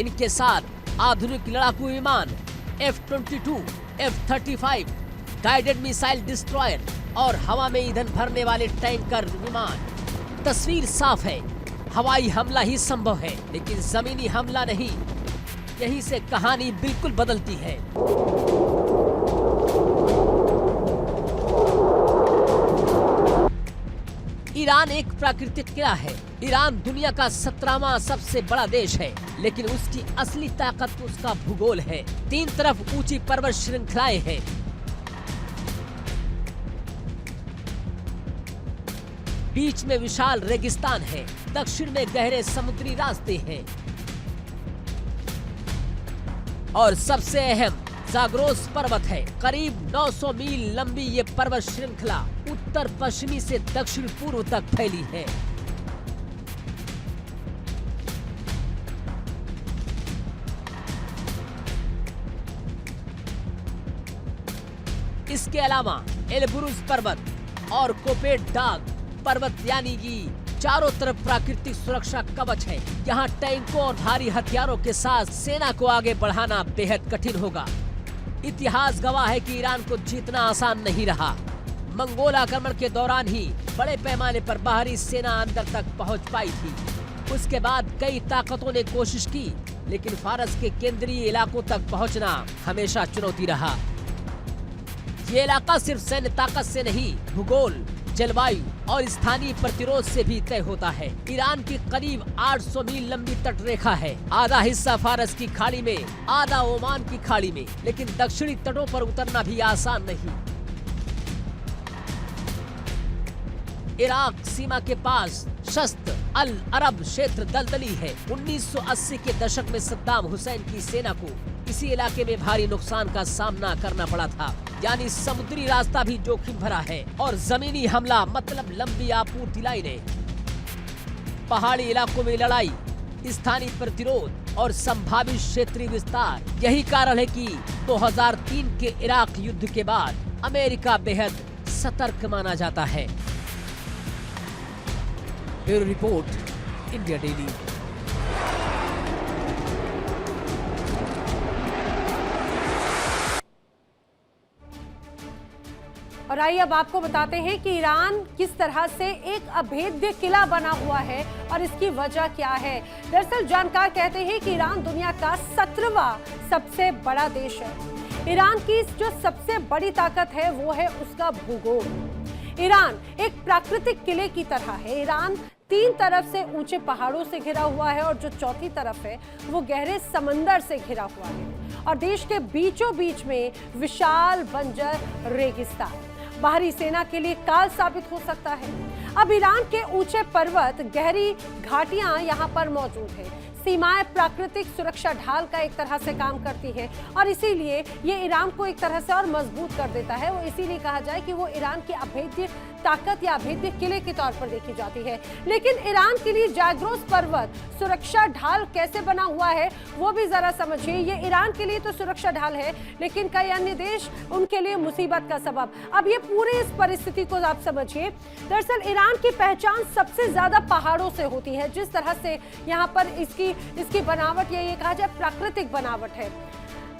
इनके साथ आधुनिक लड़ाकू विमान F-22, F-35, guided missile destroyer और हवा में ईंधन भरने वाले टैंकर विमान। तस्वीर साफ है, हवाई हमला ही संभव है, लेकिन जमीनी हमला नहीं। यहीं से कहानी बिल्कुल बदलती है। ईरान एक प्राकृतिक किला है। ईरान दुनिया का 17वां सबसे बड़ा देश है, लेकिन उसकी असली ताकत उसका भूगोल है। 3 तरफ ऊंची पर्वत श्रृंखलाएं हैं। बीच में विशाल रेगिस्तान है, दक्षिण में गहरे समुद्री रास्ते हैं और सबसे अहम जाग्रोस पर्वत है। करीब 900 मील लंबी ये पर्वत श्रृंखला उत्तर पश्चिमी से दक्षिण पूर्व तक फैली है। इसके अलावा एलब्रूज पर्वत और कोपेट डाग पर्वत यानी कि चारों तरफ प्राकृतिक सुरक्षा कवच है। यहाँ टैंकों और भारी हथियारों के साथ सेना को आगे बढ़ाना बेहद कठिन होगा। इतिहास गवाह है कि ईरान को जीतना आसान नहीं रहा। मंगोल आक्रमण के दौरान ही बड़े पैमाने पर बाहरी सेना अंदर तक पहुंच पाई थी। उसके बाद कई ताकतों ने कोशिश की, लेकिन फारस के केंद्रीय इलाकों तक पहुंचना हमेशा चुनौती रहा। ये इलाका सिर्फ सैन्य ताकत से नहीं, भूगोल, जलवायु और स्थानीय प्रतिरोध से भी तय होता है। ईरान की करीब 800 मील लंबी तट रेखा है। आधा हिस्सा फारस की खाड़ी में, आधा ओमान की खाड़ी में, लेकिन दक्षिणी तटों पर उतरना भी आसान नहीं। इराक सीमा के पास शस्त अल अरब क्षेत्र दलदली है। 1980 के दशक में सद्दाम हुसैन की सेना को इसी इलाके में भारी नुकसान का सामना करना पड़ा था। यानी समुद्री रास्ता भी जोखिम भरा है और जमीनी हमला मतलब लंबी आपूर्ति लाइनें, पहाड़ी इलाकों में लड़ाई, स्थानीय प्रतिरोध और संभावित क्षेत्रीय विस्तार। यही कारण है कि 2003 के इराक युद्ध के बाद अमेरिका बेहद सतर्क माना जाता है। Bureau report, India daily. और आइए अब आपको बताते हैं कि ईरान किस तरह से एक अभेद्य किला बना हुआ है और इसकी वजह क्या है। दरअसल जानकार कहते हैं कि ईरान दुनिया का 17वां सबसे बड़ा देश है। ईरान की जो सबसे बड़ी ताकत है वो है उसका भूगोल। ईरान एक प्राकृतिक किले की तरह है। ईरान तीन तरफ से ऊंचे पहाड़ों से घिरा हुआ है और जो चौथी तरफ है वो गहरे समंदर से घिरा हुआ है और देश के बीचों बीच में विशाल बंजर रेगिस्तान बाहरी सेना के लिए काल साबित हो सकता है। अब ईरान के ऊंचे पर्वत, गहरी घाटियां यहां पर मौजूद है। सीमाएं प्राकृतिक सुरक्षा ढाल का एक तरह से काम करती है और इसीलिए ये ईरान को एक तरह से और मजबूत कर देता है। वो इसीलिए कहा जाए कि वो ईरान की अभेद्य ताकत या अभेद्य किले के तौर पर देखी जाती है। लेकिन ईरान के लिए जाग्रोस पर्वत सुरक्षा ढाल कैसे बना हुआ है वो भी जरा समझिए। ये ईरान के लिए तो सुरक्षा ढाल है, लेकिन कई अन्य देश उनके लिए मुसीबत का सबब। अब ये पूरे इस परिस्थिति को आप समझिए। दरअसल ईरान की पहचान सबसे ज्यादा पहाड़ों से होती है। जिस तरह से यहाँ पर इसकी बनावट या ये कहा जाए प्राकृतिक बनावट है,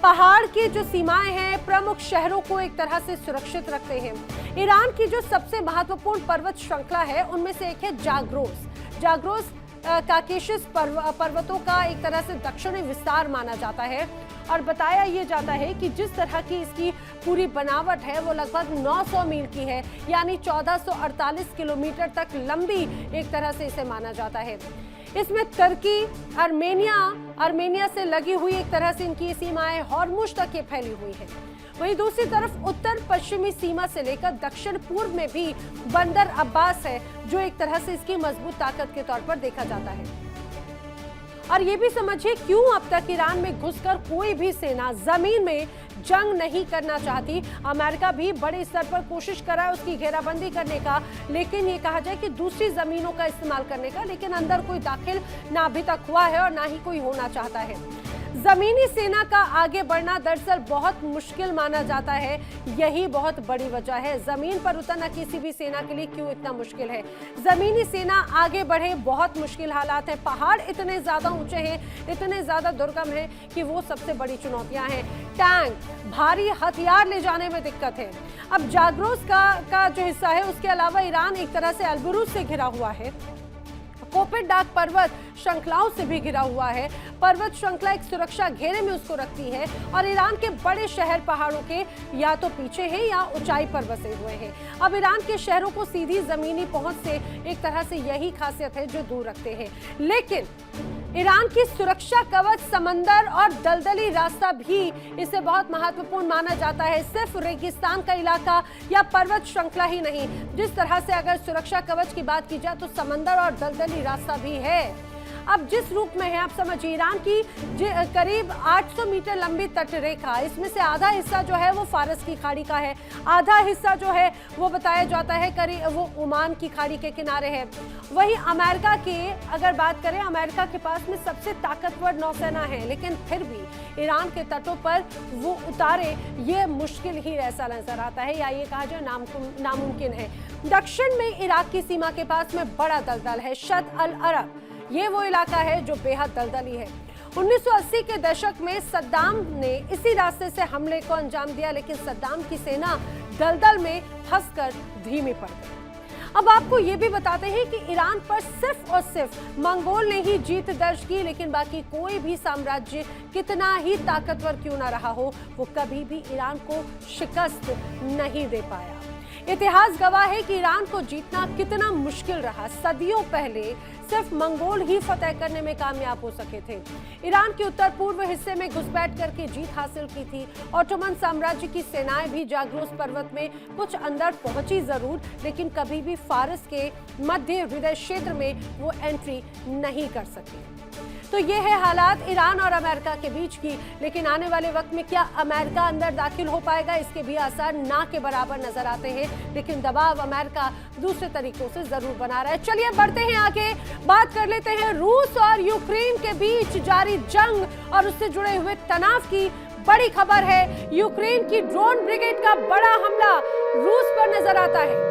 पहाड़ की जो सीमाएं हैं प्रमुख शहरों को एक तरह से सुरक्षित रखते हैं। ईरान की जो सबसे महत्वपूर्ण पर्वत श्रृंखला है उनमें से एक है जाग्रोस काकेशस पर्वतों का एक तरह से दक्षिणी विस्तार माना जाता है और बताया ये जाता है कि जिस तरह की इसकी पूरी बनावट है वो लगभग 900 मील की है, यानी 1448 किलोमीटर तक लंबी एक तरह से इसे माना जाता है। इसमें तुर्की, आर्मेनिया से लगी हुई एक तरह से इनकी सीमाएं हॉर्मुज तक ये फैली हुई है। वहीं दूसरी तरफ उत्तर पश्चिमी सीमा से लेकर दक्षिण पूर्व में भी बंदर अब्बास है, जो एक तरह से इसकी मजबूत ताकत के तौर पर देखा जाता है। और ये भी समझिए क्यों अब तक ईरान में घुसकर कोई भी सेना जमीन में जंग नहीं करना चाहती। अमेरिका भी बड़े स्तर पर कोशिश कर रहा है उसकी घेराबंदी करने का, लेकिन ये कहा जाए कि दूसरी जमीनों का इस्तेमाल करने का, लेकिन अंदर कोई दाखिल ना अभी तक हुआ है और ना ही कोई होना चाहता है। जमीनी सेना का आगे बढ़ना दरअसल बहुत मुश्किल माना जाता है। यही बहुत बड़ी वजह है जमीन पर उतरना किसी भी सेना के लिए क्यों इतना मुश्किल है। जमीनी सेना आगे बढ़े बहुत मुश्किल हालात है। पहाड़ इतने ज्यादा ऊंचे हैं, इतने ज्यादा दुर्गम हैं कि वो सबसे बड़ी चुनौतियां हैं। टैंक, भारी हथियार ले जाने में दिक्कत है। अब जाग्रोस का जो हिस्सा है उसके अलावा ईरान एक तरह से अलबरूज से घिरा हुआ है, कोपेट-डाक पर्वत श्रृंखलाओं से भी घिरा हुआ है। पर्वत श्रृंखला एक सुरक्षा घेरे में उसको रखती है और ईरान के बड़े शहर पहाड़ों के या तो पीछे हैं या ऊंचाई पर बसे हुए हैं। अब ईरान के शहरों को सीधी जमीनी पहुंच से एक तरह से यही खासियत है जो दूर रखते हैं। लेकिन ईरान की सुरक्षा कवच समंदर और दलदली रास्ता भी इसे बहुत महत्वपूर्ण माना जाता है। सिर्फ रेगिस्तान का इलाका या पर्वत श्रृंखला ही नहीं, जिस तरह से अगर सुरक्षा कवच की बात की जाए तो समंदर और दलदली रास्ता भी है। अब जिस रूप में है आप समझिए, ईरान की करीब 800 मीटर लंबी तटरेखा, इसमें से आधा हिस्सा जो है वो फारस की खाड़ी का है, आधा हिस्सा जो है वो बताया जाता है करीब वो ओमान की खाड़ी के किनारे है। वहीं अमेरिका की अगर बात करें, अमेरिका के पास में सबसे ताकतवर नौसेना है, लेकिन फिर भी ईरान के तटों पर वो उतारे ये मुश्किल ही ऐसा नजर आता है, या ये कहा जाए नामुमकिन है। दक्षिण में इराक की सीमा के पास में बड़ा दलदल है, शत अल अरब, ये वो इलाका है जो बेहद दलदली है। 1980 के दशक में सद्दाम ने इसी रास्ते से हमले को अंजाम दिया, लेकिन सद्दाम की सेना दलदल में फंसकर धीमी पड़ गई। अब आपको ये भी बताते हैं कि ईरान पर सिर्फ और सिर्फ मंगोल ने ही जीत दर्ज की, लेकिन बाकी कोई भी साम्राज्य कितना ही ताकतवर क्यों ना रहा हो, वो कभी भी ईरान को शिकस्त नहीं दे पाया। इतिहास गवाह है कि ईरान को जीतना कितना मुश्किल रहा। सदियों पहले सिर्फ मंगोल ही फतह करने में कामयाब हो सके थे। ईरान के उत्तर पूर्व हिस्से में घुसपैठ करके जीत हासिल की थी। ऑटोमन साम्राज्य की सेनाएं भी जाग्रोस पर्वत में कुछ अंदर पहुंची जरूर, लेकिन कभी भी फारस के मध्य हृदय क्षेत्र में वो एंट्री नहीं कर सकी। तो ये है हालात ईरान और अमेरिका के बीच की, लेकिन आने वाले वक्त में क्या अमेरिका अंदर दाखिल हो पाएगा, इसके भी आसार ना के बराबर नजर आते हैं। लेकिन दबाव अमेरिका दूसरे तरीकों से जरूर बना रहा है। चलिए बढ़ते हैं आगे, बात कर लेते हैं रूस और यूक्रेन के बीच जारी जंग और उससे जुड़े हुए तनाव की। बड़ी खबर है, यूक्रेन की ड्रोन ब्रिगेड का बड़ा हमला रूस पर नजर आता है।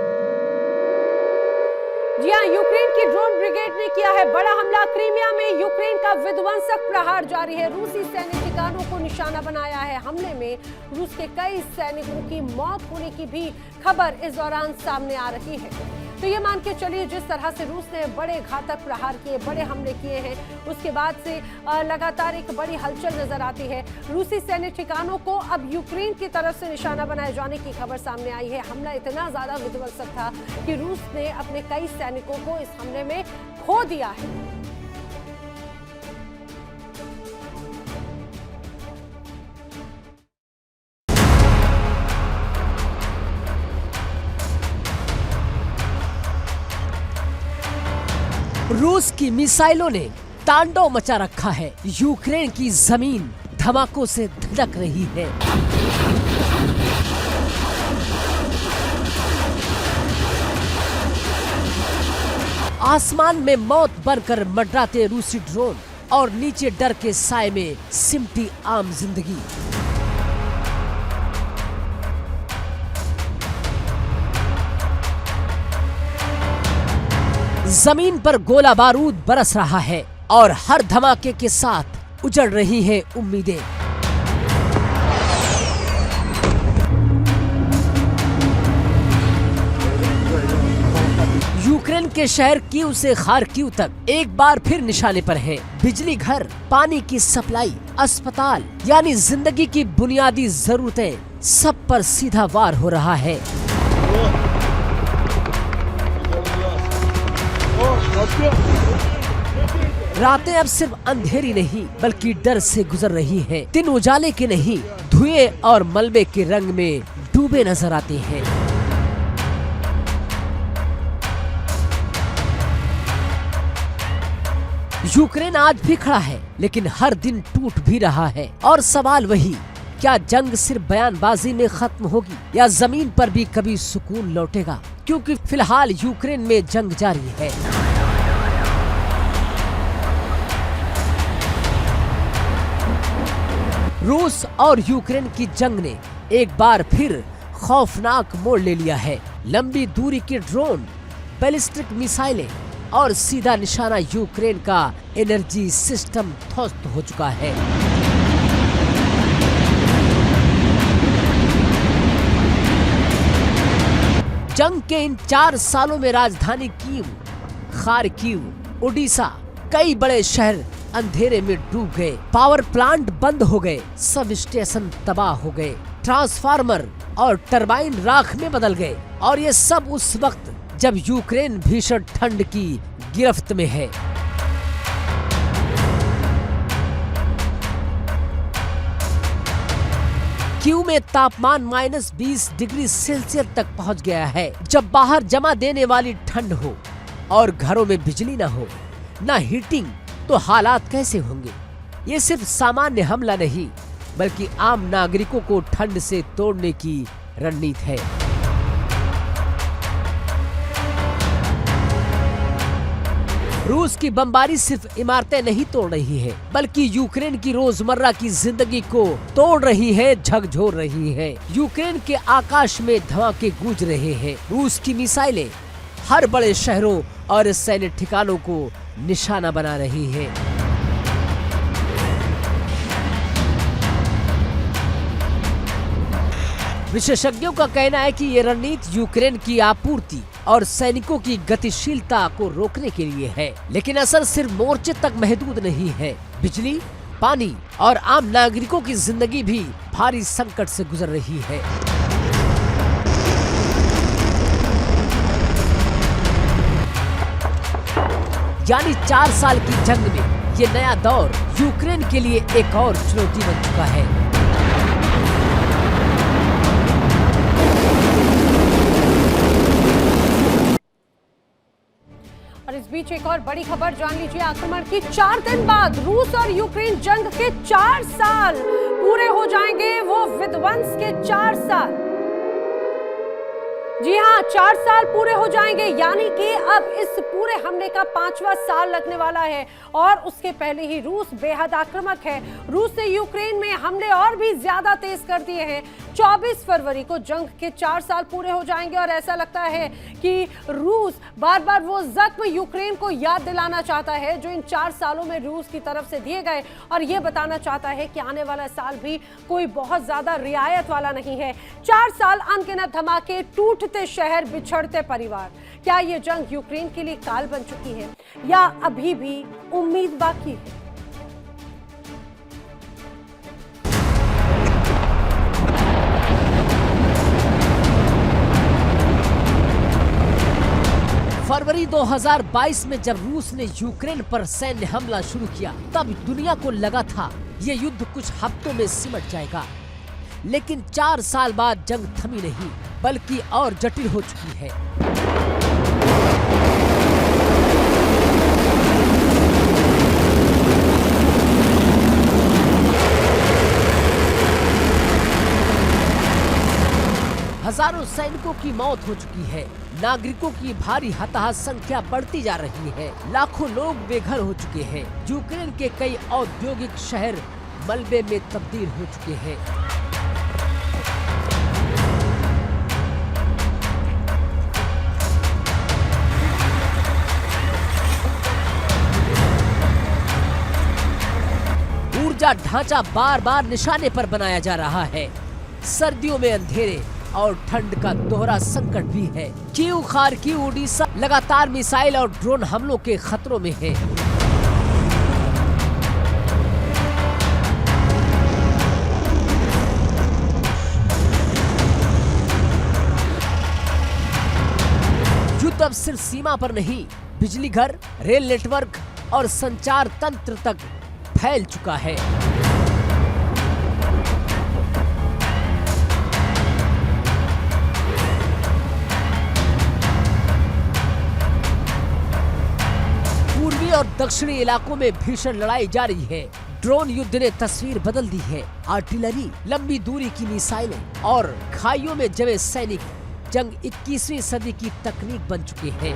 जी हां, यूक्रेन की ड्रोन ब्रिगेड ने किया है बड़ा हमला। क्रीमिया में यूक्रेन का विध्वंसक प्रहार जारी है। रूसी सैन्य ठिकानों को निशाना बनाया है। हमले में रूस के कई सैनिकों की मौत होने की भी खबर इस दौरान सामने आ रही है। तो ये मान के चलिए जिस तरह से रूस ने बड़े घातक प्रहार किए, बड़े हमले किए हैं, उसके बाद से लगातार एक बड़ी हलचल नजर आती है। रूसी सैन्य ठिकानों को अब यूक्रेन की तरफ से निशाना बनाए जाने की खबर सामने आई है। हमला इतना ज्यादा विध्वंसक था कि रूस ने अपने कई सैनिकों को इस हमले में खो दिया है। रूस की मिसाइलों ने तांडव मचा रखा है। यूक्रेन की जमीन धमाकों से धड़क रही है। आसमान में मौत बनकर मंडराते रूसी ड्रोन और नीचे डर के साए में सिमटी आम जिंदगी। जमीन पर गोला बारूद बरस रहा है और हर धमाके के साथ उजड़ रही हैं उम्मीदें। यूक्रेन के शहर कीव से खार्किव तक एक बार फिर निशाने पर है। बिजली, घर, पानी की सप्लाई, अस्पताल यानी जिंदगी की बुनियादी जरूरतें, सब पर सीधा वार हो रहा है। रातें अब सिर्फ अंधेरी नहीं बल्कि डर से गुजर रही हैं। दिन उजाले के नहीं, धुएं और मलबे के रंग में डूबे नजर आते हैं। यूक्रेन आज भी खड़ा है, लेकिन हर दिन टूट भी रहा है। और सवाल वही, क्या जंग सिर्फ बयानबाजी में खत्म होगी या जमीन पर भी कभी सुकून लौटेगा? क्योंकि फिलहाल यूक्रेन में जंग जारी है। रूस और यूक्रेन की जंग ने एक बार फिर खौफनाक मोड़ ले लिया है। लंबी दूरी के ड्रोन, बैलिस्टिक मिसाइलें और सीधा निशाना यूक्रेन का एनर्जी सिस्टम ध्वस्त हो चुका है। जंग के इन 4 सालों में राजधानी कीव, खार्किव, ओडिशा, कई बड़े शहर अंधेरे में डूब गए। पावर प्लांट बंद हो गए, सब स्टेशन तबाह हो गए, ट्रांसफार्मर और टरबाइन राख में बदल गए। और ये सब उस वक्त जब यूक्रेन भीषण ठंड की गिरफ्त में है। कीव में तापमान -20 डिग्री सेल्सियस तक पहुंच गया है। जब बाहर जमा देने वाली ठंड हो और घरों में बिजली न हो, न हीटिंग, तो हालात कैसे होंगे? ये सिर्फ सामान्य हमला नहीं बल्कि आम नागरिकों को ठंड से तोड़ने की रणनीति है। रूस की बमबारी सिर्फ इमारतें नहीं तोड़ रही है बल्कि यूक्रेन की रोजमर्रा की जिंदगी को तोड़ रही है, झकझोर रही है। यूक्रेन के आकाश में धमाके गूंज रहे हैं। रूस की मिसाइलें हर बड़े शहरों और सैन्य ठिकानों को निशाना बना रही है। विशेषज्ञों का कहना है कि ये रणनीति यूक्रेन की आपूर्ति और सैनिकों की गतिशीलता को रोकने के लिए है। लेकिन असर सिर्फ मोर्चे तक महदूद नहीं है। बिजली, पानी और आम नागरिकों की जिंदगी भी भारी संकट से गुजर रही है। यानी 4 साल की जंग में ये नया दौर यूक्रेन के लिए एक और चुनौती बन चुका है। और इस बीच एक और बड़ी खबर जान लीजिए। आक्रमण की 4 दिन बाद रूस और यूक्रेन जंग के 4 साल पूरे हो जाएंगे। वो विध्वंस के 4 साल, जी हाँ, 4 साल पूरे हो जाएंगे। यानी कि अब इस पूरे हमले का 5वां साल लगने वाला है। और उसके पहले ही रूस बेहद आक्रामक है। रूस ने यूक्रेन में हमले और भी ज्यादा तेज कर दिए हैं। 24 फरवरी को जंग के 4 साल पूरे हो जाएंगे और ऐसा लगता है कि रूस बार बार वो जख्म यूक्रेन को याद दिलाना चाहता है जो इन 4 सालों में रूस की तरफ से दिए गए, और ये बताना चाहता है कि आने वाला साल भी कोई बहुत ज्यादा रियायत वाला नहीं है। 4 साल, अनगिनत धमाके, टूटते शहर, बिछड़ते परिवार। क्या ये जंग यूक्रेन के लिए काल बन चुकी है या अभी भी उम्मीद बाकी है? फरवरी 2022 में जब रूस ने यूक्रेन पर सैन्य हमला शुरू किया, तब दुनिया को लगा था ये युद्ध कुछ हफ्तों में सिमट जाएगा। लेकिन 4 साल बाद जंग थमी नहीं, बल्कि और जटिल हो चुकी है। हजारों सैनिकों की मौत हो चुकी है, नागरिकों की भारी हताहत संख्या बढ़ती जा रही है, लाखों लोग बेघर हो चुके हैं। यूक्रेन के कई औद्योगिक शहर मलबे में तब्दील हो चुके हैं। ऊर्जा ढांचा बार बार निशाने पर बनाया जा रहा है। सर्दियों में अंधेरे और ठंड का दोहरा संकट भी है। कीव, खार्किव, ओडिशा लगातार मिसाइल और ड्रोन हमलों के खतरों में है। युद्ध अब सिर्फ सीमा पर नहीं, बिजली घर, रेल नेटवर्क और संचार तंत्र तक फैल चुका है। पूर्वी और दक्षिणी इलाकों में भीषण लड़ाई जारी है। ड्रोन युद्ध ने तस्वीर बदल दी है। आर्टिलरी, लंबी दूरी की मिसाइलें और खाइयों में जमे सैनिक जंग 21वीं सदी की तकनीक बन चुके हैं।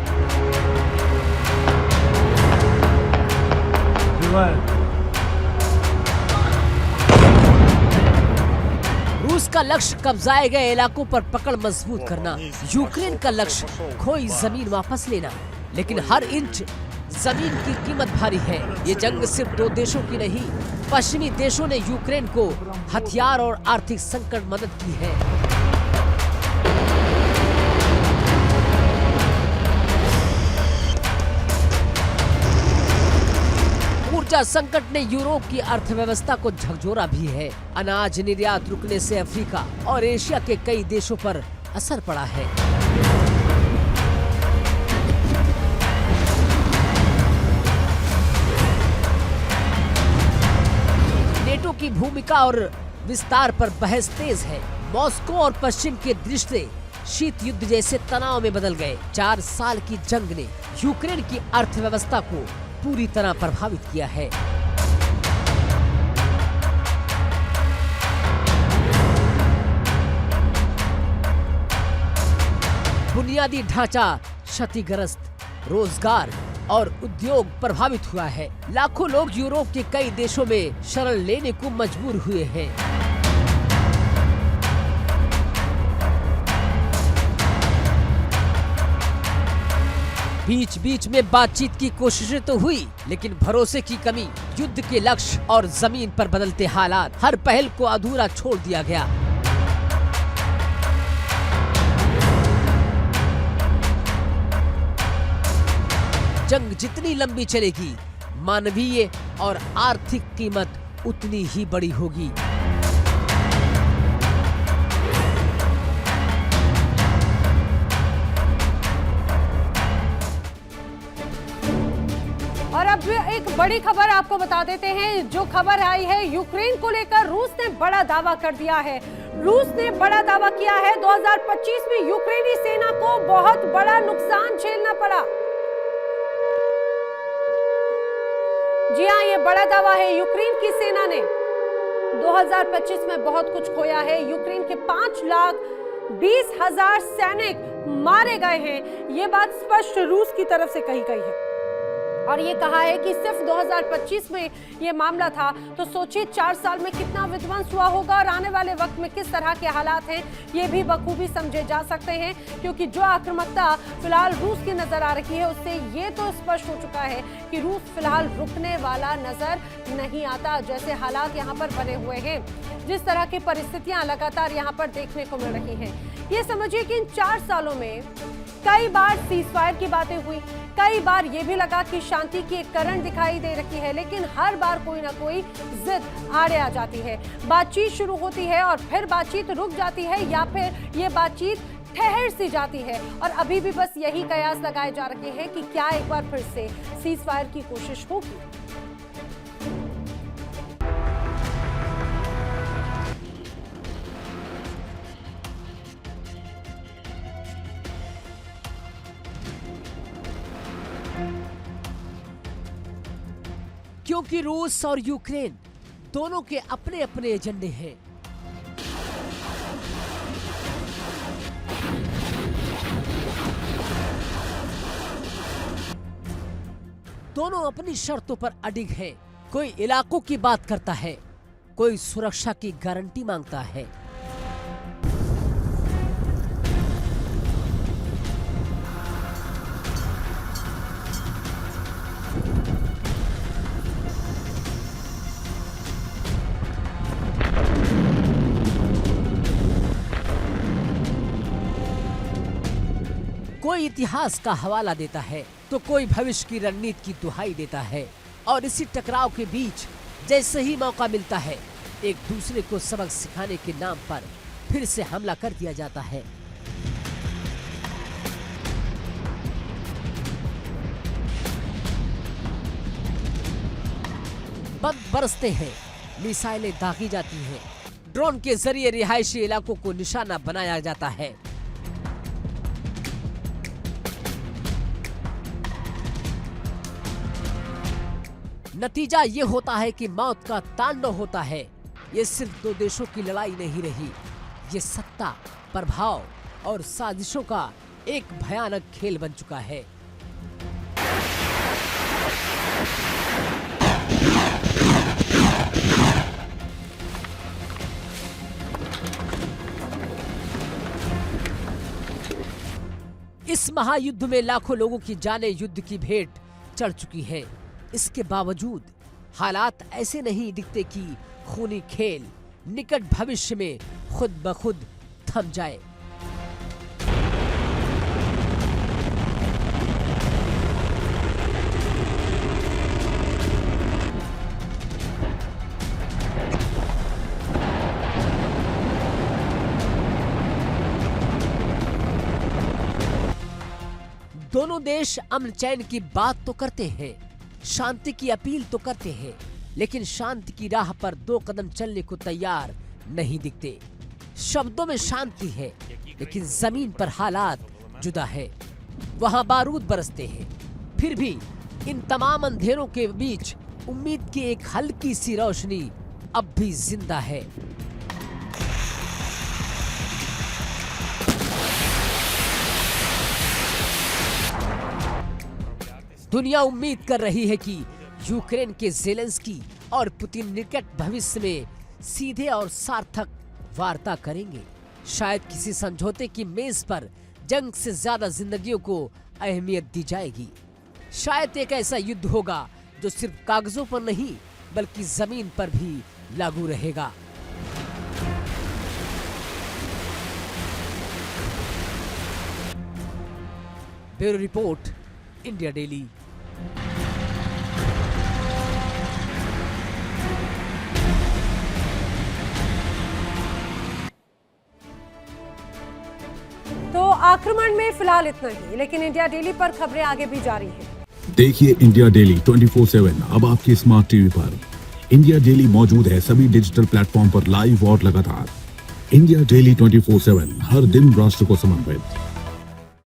रूस का लक्ष्य कब्जाए गए इलाकों पर पकड़ मजबूत करना, यूक्रेन का लक्ष्य खोई जमीन वापस लेना। लेकिन हर इंच जमीन की कीमत भारी है। ये जंग सिर्फ 2 देशों की नहीं, पश्चिमी देशों ने यूक्रेन को हथियार और आर्थिक संकट मदद की है। ऊर्जा संकट ने यूरोप की अर्थव्यवस्था को झकझोरा भी है। अनाज निर्यात रुकने से अफ्रीका और एशिया के कई देशों पर असर पड़ा है। नेटो की भूमिका और विस्तार पर बहस तेज है। मॉस्को और पश्चिम के रिश्ते शीत युद्ध जैसे तनाव में बदल गए। 4 साल की जंग ने यूक्रेन की अर्थव्यवस्था को पूरी तरह प्रभावित किया है। बुनियादी ढांचा क्षतिग्रस्त, रोजगार और उद्योग प्रभावित हुआ है। लाखों लोग यूरोप के कई देशों में शरण लेने को मजबूर हुए हैं। बीच बीच में बातचीत की कोशिशें तो हुई, लेकिन भरोसे की कमी, युद्ध के लक्ष्य और जमीन पर बदलते हालात, हर पहल को अधूरा छोड़ दिया गया। जंग जितनी लंबी चलेगी, मानवीय और आर्थिक कीमत उतनी ही बड़ी होगी। और अब एक बड़ी खबर आपको बता देते हैं। जो खबर आई है, यूक्रेन को लेकर रूस ने बड़ा दावा कर दिया है। रूस ने बड़ा दावा किया है 2025 में यूक्रेनी सेना को बहुत बड़ा नुकसान झेलना पड़ा। जी हाँ, ये बड़ा दावा है। यूक्रेन की सेना ने 2025 में बहुत कुछ खोया है। यूक्रेन के 5,20,000 सैनिक मारे गए हैं। ये बात स्पष्ट रूस की तरफ से कही गई है और ये कहा है कि सिर्फ 2025 में ये मामला था, तो सोचिए 4 साल में कितना विध्वंस हुआ होगा और आने वाले वक्त में किस तरह के हालात हैं, ये भी बखूबी समझे जा सकते हैं। क्योंकि जो आक्रामकता फिलहाल रूस की नजर आ रही है, उससे ये तो स्पष्ट हो चुका है कि रूस फिलहाल रुकने वाला नजर नहीं आता। जैसे हालात यहाँ पर बने हुए हैं, जिस तरह की परिस्थितियां लगातार यहाँ पर देखने को मिल रही हैं, ये समझिए कि इन 4 सालों में कई बार सीजफायर की बातें हुई, कई बार ये भी लगा कि शांति की एक करण दिखाई दे रही है, लेकिन हर बार कोई ना कोई जिद आड़े आ जाती है। बातचीत शुरू होती है और फिर बातचीत रुक जाती है, या फिर ये बातचीत ठहर सी जाती है और अभी भी बस यही कयास लगाए जा रहे हैं कि क्या एक बार फिर से सीज फायर की कोशिश होगी। क्योंकि रूस और यूक्रेन दोनों के अपने अपने एजेंडे हैं। दोनों अपनी शर्तों पर अडिग हैं। कोई इलाकों की बात करता है, कोई सुरक्षा की गारंटी मांगता है। कोई इतिहास का हवाला देता है तो कोई भविष्य की रणनीति की दुहाई देता है। और इसी टकराव के बीच जैसे ही मौका मिलता है, एक दूसरे को सबक सिखाने के नाम पर फिर से हमला कर दिया जाता है। बम बरसते हैं, मिसाइलें दागी जाती हैं, ड्रोन के जरिए रिहायशी इलाकों को निशाना बनाया जाता है। नतीजा ये होता है कि मौत का तांडव होता है। ये सिर्फ दो देशों की लड़ाई नहीं रही, ये सत्ता, प्रभाव और साजिशों का एक भयानक खेल बन चुका है। इस महायुद्ध में लाखों लोगों की जानें युद्ध की भेंट चढ़ चुकी है। इसके बावजूद हालात ऐसे नहीं दिखते कि खूनी खेल निकट भविष्य में खुद ब खुद थम जाए। दोनों देश अमन चैन की बात तो करते हैं, शांति की अपील तो करते हैं, लेकिन शांति की राह पर दो कदम चलने को तैयार नहीं दिखते। शब्दों में शांति है, लेकिन जमीन पर हालात जुदा है। वहां बारूद बरसते हैं, फिर भी इन तमाम अंधेरों के बीच उम्मीद की एक हल्की सी रोशनी अब भी जिंदा है। दुनिया उम्मीद कर रही है कि यूक्रेन के ज़ेलेंस्की और पुतिन निकट भविष्य में सीधे और सार्थक वार्ता करेंगे। शायद किसी समझौते की मेज पर जंग से ज्यादा जिंदगियों को अहमियत दी जाएगी। शायद एक ऐसा युद्ध होगा जो सिर्फ कागजों पर नहीं बल्कि जमीन पर भी लागू रहेगा। Bureau report, India daily. तो आक्रमण में फिलहाल इतना ही, लेकिन इंडिया डेली पर खबरें आगे भी जारी हैं। देखिए इंडिया डेली 24/7 अब आपकी स्मार्ट टीवी पर। इंडिया डेली मौजूद है सभी डिजिटल प्लेटफॉर्म पर लाइव और लगातार। इंडिया डेली 24/7 हर दिन राष्ट्र को समर्पित।